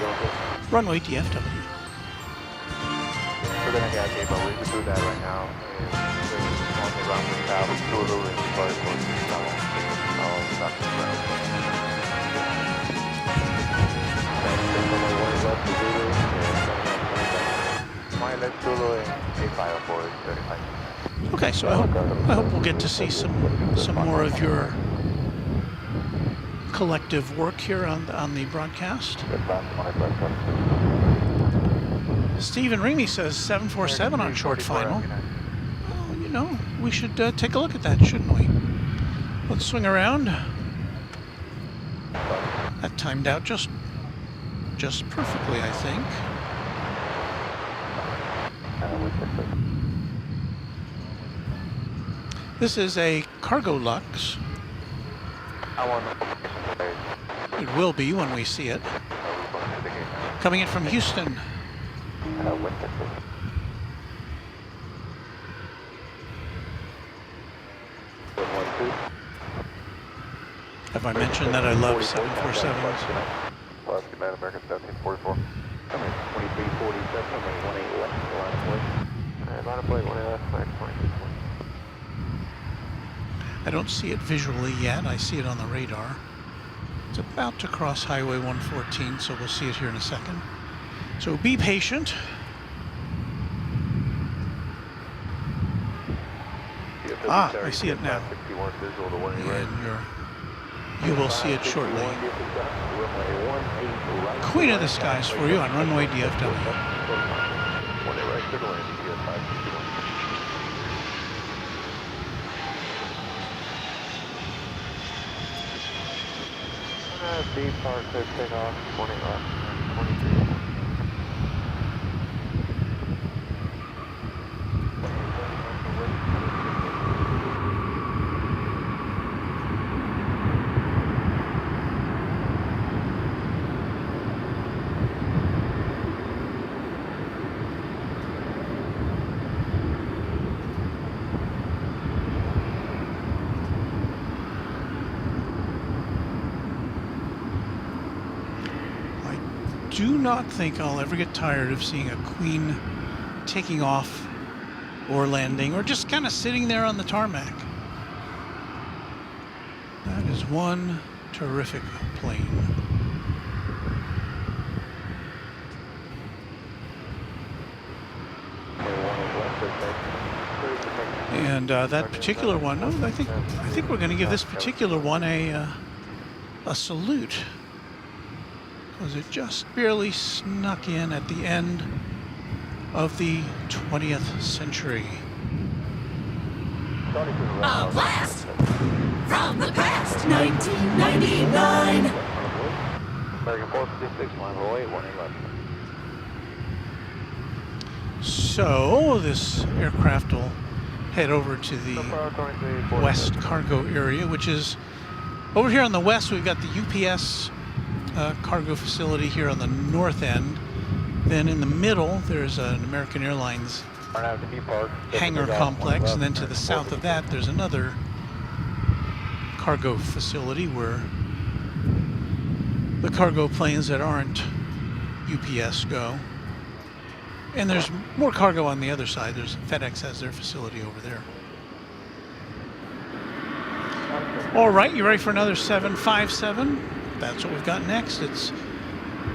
Runway DFW. We're gonna get a game, but we can do that right now. On the ground with that, do a little inventory for Okay, so I hope we'll get to see some more of your collective work here on the broadcast. Stephen Remy says 747 on short final. Well, you know, we should take a look at that, shouldn't we? Let's swing around. That timed out just perfectly, I think. This is a Cargo Lux. It will be when we see it. Coming in from Houston. Have I mentioned that I love 747s? American 1744. Come in, 2347, I'm in 18 left, line of plate. Line of plate, 18 left, flag 2220. I don't see it visually yet. I see it on the radar. It's about to cross Highway 114, so we'll see it here in a second. So be patient. Ah, I see it now. And you will see it shortly. Queen of the Skies for you on Runway DFW. Deep power clear takeoff, 20 left, 23. Do not think I'll ever get tired of seeing a Queen taking off or landing or just kind of sitting there on the tarmac. That is one terrific plane. And that particular one, no, I think we're going to give this particular one a salute. Because it just barely snuck in at the end of the 20th century. A blast from the past, 1999. American 456, line 08, 18 left. So this aircraft will head over to the west cargo area, which is over here on the west. We've got the UPS cargo facility here on the north end. Then in the middle, there's an American Airlines hangar complex, and then to the south of that, there's another cargo facility where the cargo planes that aren't UPS go. And there's more cargo on the other side. There's FedEx has their facility over there. All right, you ready for another 757? That's what we've got next. It's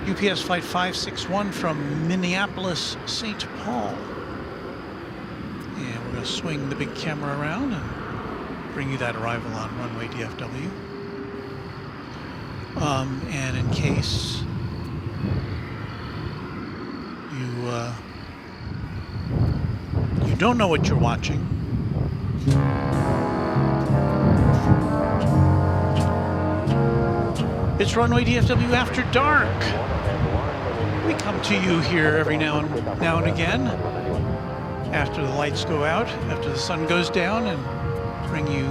UPS Flight 561 from Minneapolis, St. Paul. And we're going to swing the big camera around and bring you that arrival on Runway DFW. And in case you don't know what you're watching, it's Runway DFW After Dark. We come to you here every now and again after the lights go out, after the sun goes down, and bring you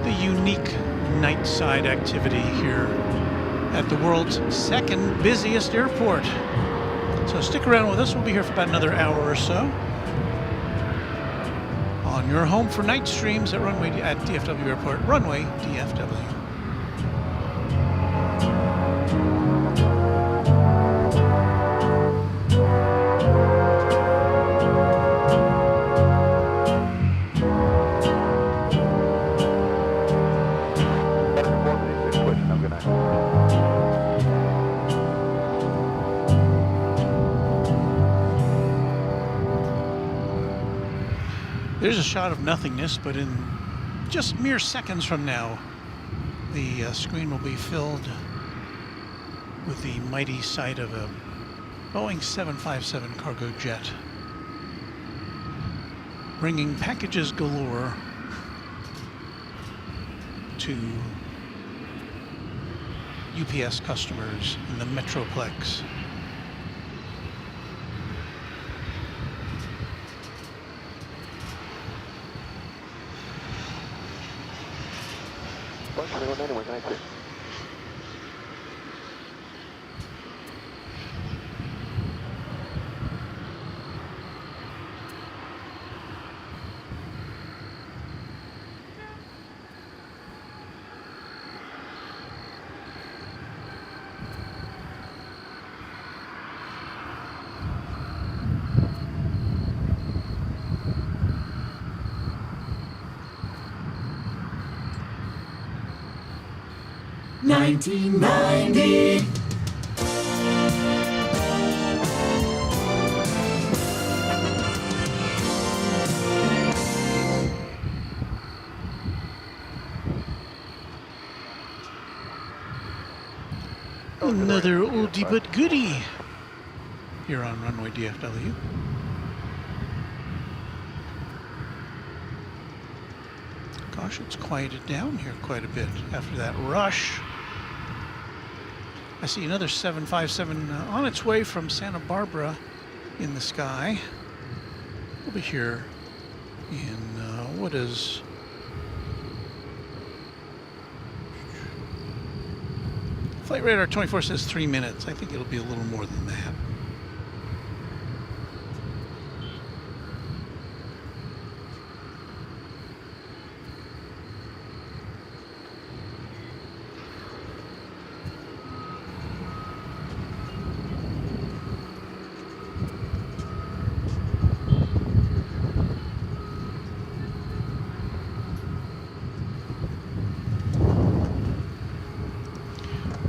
the unique night side activity here at the world's second busiest airport. So stick around with us. We'll be here for about another hour or so on your home for night streams at DFW Airport, Runway DFW. There's a shot of nothingness, but in just mere seconds from now, the screen will be filled with the mighty sight of a Boeing 757 cargo jet, bringing packages galore to UPS customers in the Metroplex. $19.90. Another oldie but goodie here on Runway DFW. Gosh, it's quieted down here quite a bit after that rush. I see another 757 on its way from Santa Barbara in the sky. We'll be here in what is Flight Radar 24 says 3 minutes. I think it'll be a little more than that.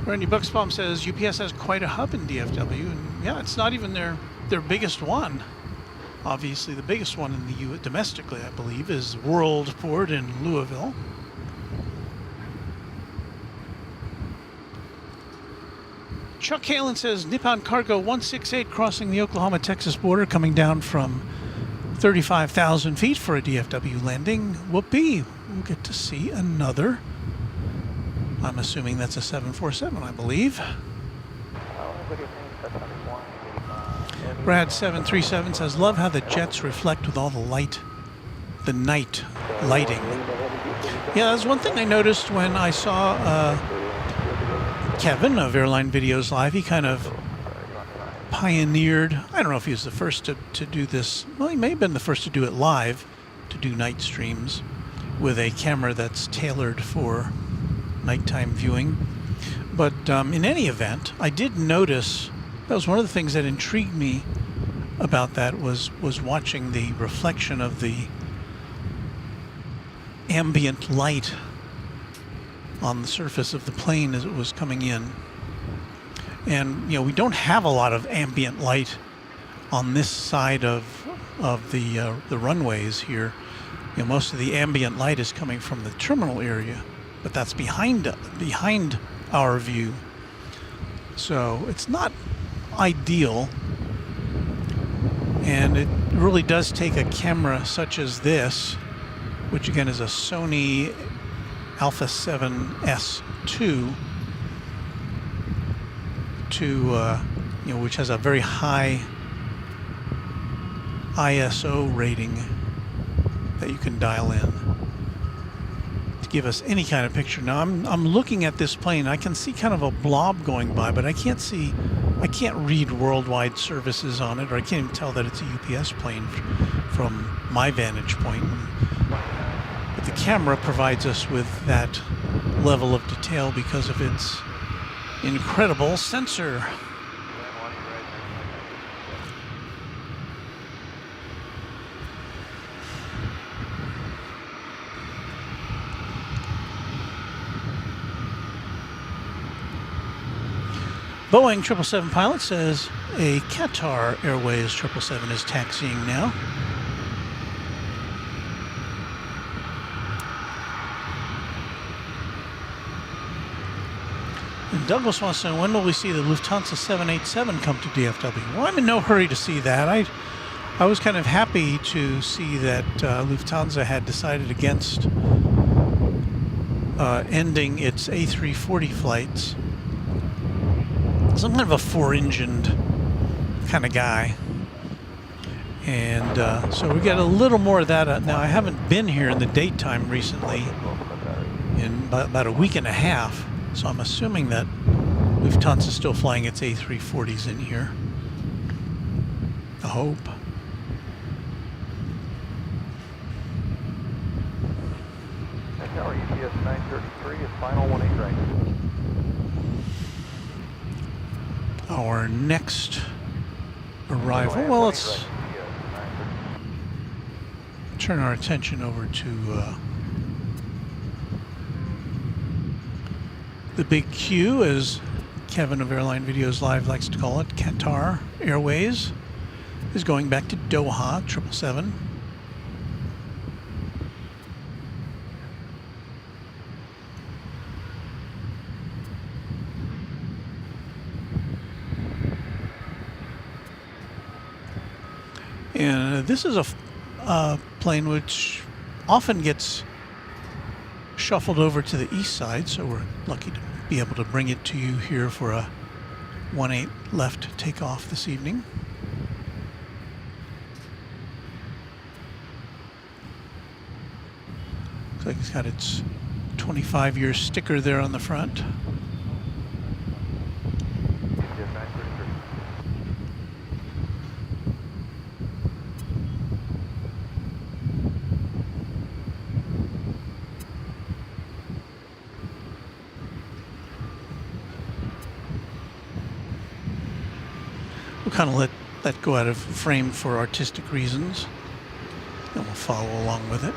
Randy Bucksbaum says UPS has quite a hub in DFW, and yeah, it's not even their biggest one. Obviously, the biggest one in the domestically, I believe, is Worldport in Louisville. Chuck Halen says Nippon Cargo 168 crossing the Oklahoma-Texas border, coming down from 35,000 feet for a DFW landing. Whoopee! We'll get to see another. I'm assuming that's a 747, I believe. Brad 737 says, love how the jets reflect with all the light, the night lighting. Yeah, that's one thing I noticed when I saw Kevin of Airline Videos Live. He kind of pioneered, I don't know if he was the first to do this. Well, he may have been the first to do it live, to do night streams with a camera that's tailored for nighttime viewing. But in any event, I did notice, that was one of the things that intrigued me about that was watching the reflection of the ambient light on the surface of the plane as it was coming in. And you know, we don't have a lot of ambient light on this side of the runways here. You know, most of the ambient light is coming from the terminal area, but that's behind our view. So it's not ideal, and it really does take a camera such as this, which again is a Sony Alpha 7S2, to which has a very high ISO rating that you can dial in to give us any kind of picture. Now I'm looking at this plane. I can see kind of a blob going by, but I can't read worldwide services on it, or I can't even tell that it's a UPS plane from my vantage point. But the camera provides us with that level of detail because of its incredible sensor. Boeing 777 pilot says a Qatar Airways 777 is taxiing now. And Douglas wants to know, when will we see the Lufthansa 787 come to DFW? Well, I'm in no hurry to see that. I was kind of happy to see that Lufthansa had decided against ending its A340 flights. I'm kind of a four-engined kind of guy, and so we get a little more of that. Now, I haven't been here in the daytime recently in about a week and a half, so I'm assuming that Lufthansa is still flying its A340s in here. I hope. Tower UPS 933 is final 18 right. Our next arrival, well, let's turn our attention over to the big Q, as Kevin of Airline Videos Live likes to call it. Qatar Airways is going back to Doha, 777. And this is a plane which often gets shuffled over to the east side, so we're lucky to be able to bring it to you here for a 18 left takeoff this evening. Looks like it's got its 25-year sticker there on the front. We'll kind of let that go out of frame for artistic reasons, and we'll follow along with it.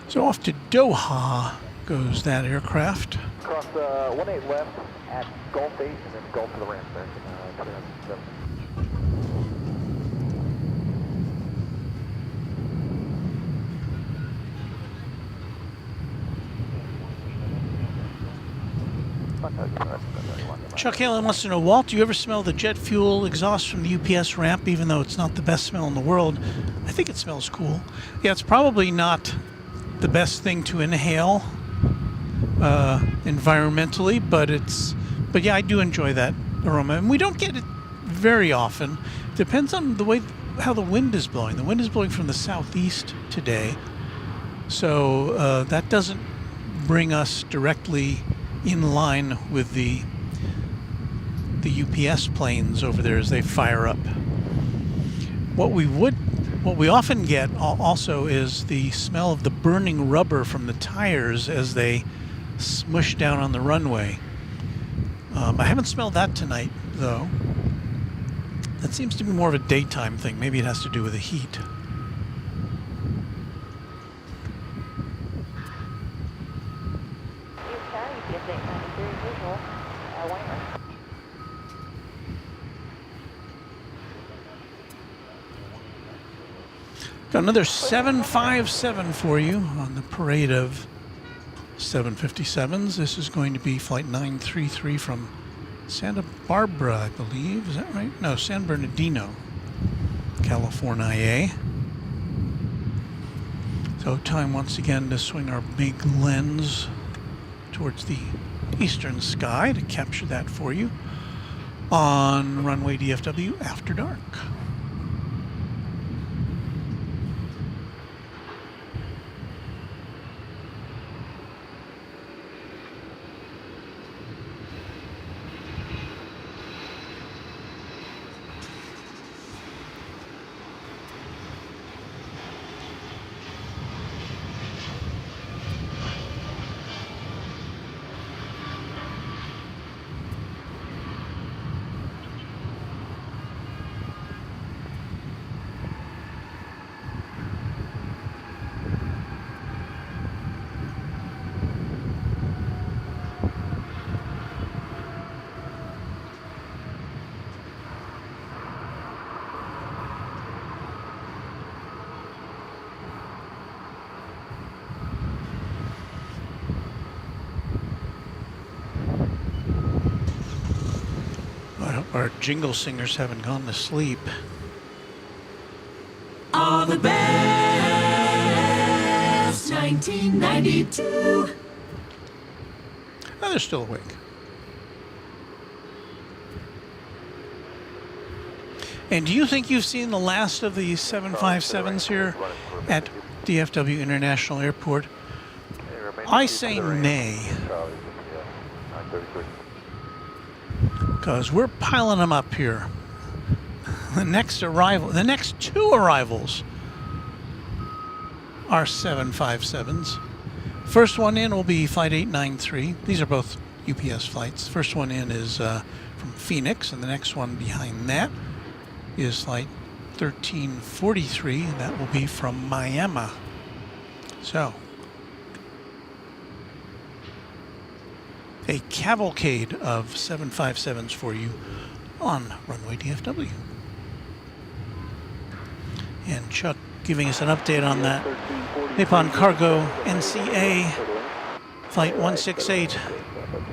So off to Doha goes that aircraft. Cross 18 left at Gulf 8 and then Gulf to the ramp there. 7. Chuck Allen wants to know, Walt, do you ever smell the jet fuel exhaust from the UPS ramp, even though it's not the best smell in the world? I think it smells cool. Yeah, it's probably not the best thing to inhale environmentally, but yeah, I do enjoy that aroma, and we don't get it very often. Depends on the way how the wind is blowing. The wind is blowing from the southeast today, so that doesn't bring us directly in line with the UPS planes over there as they fire up. What we often get also is the smell of the burning rubber from the tires as they smush down on the runway. I haven't smelled that tonight, though. That seems to be more of a daytime thing. Maybe it has to do with the heat. Got another 757 for you on the parade of 757s. This is going to be flight 933 from Santa Barbara, I believe. Is that right? No, San Bernardino, California. So time once again to swing our big lens towards the eastern sky to capture that for you on Runway DFW After Dark. Our jingle singers haven't gone to sleep. All the best, 1992. Oh, they're still awake. And do you think you've seen the last of the 757s here at DFW International Airport? I say nay. Because we're piling them up here. The next two arrivals are 757s. First one in will be flight 893. These are both UPS flights. First one in is from Phoenix, and the next one behind that is flight 1343, and that will be from Miami. So, a cavalcade of 757s for you on Runway DFW. And Chuck giving us an update on that Nippon Cargo NCA flight 168,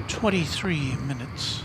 23 minutes.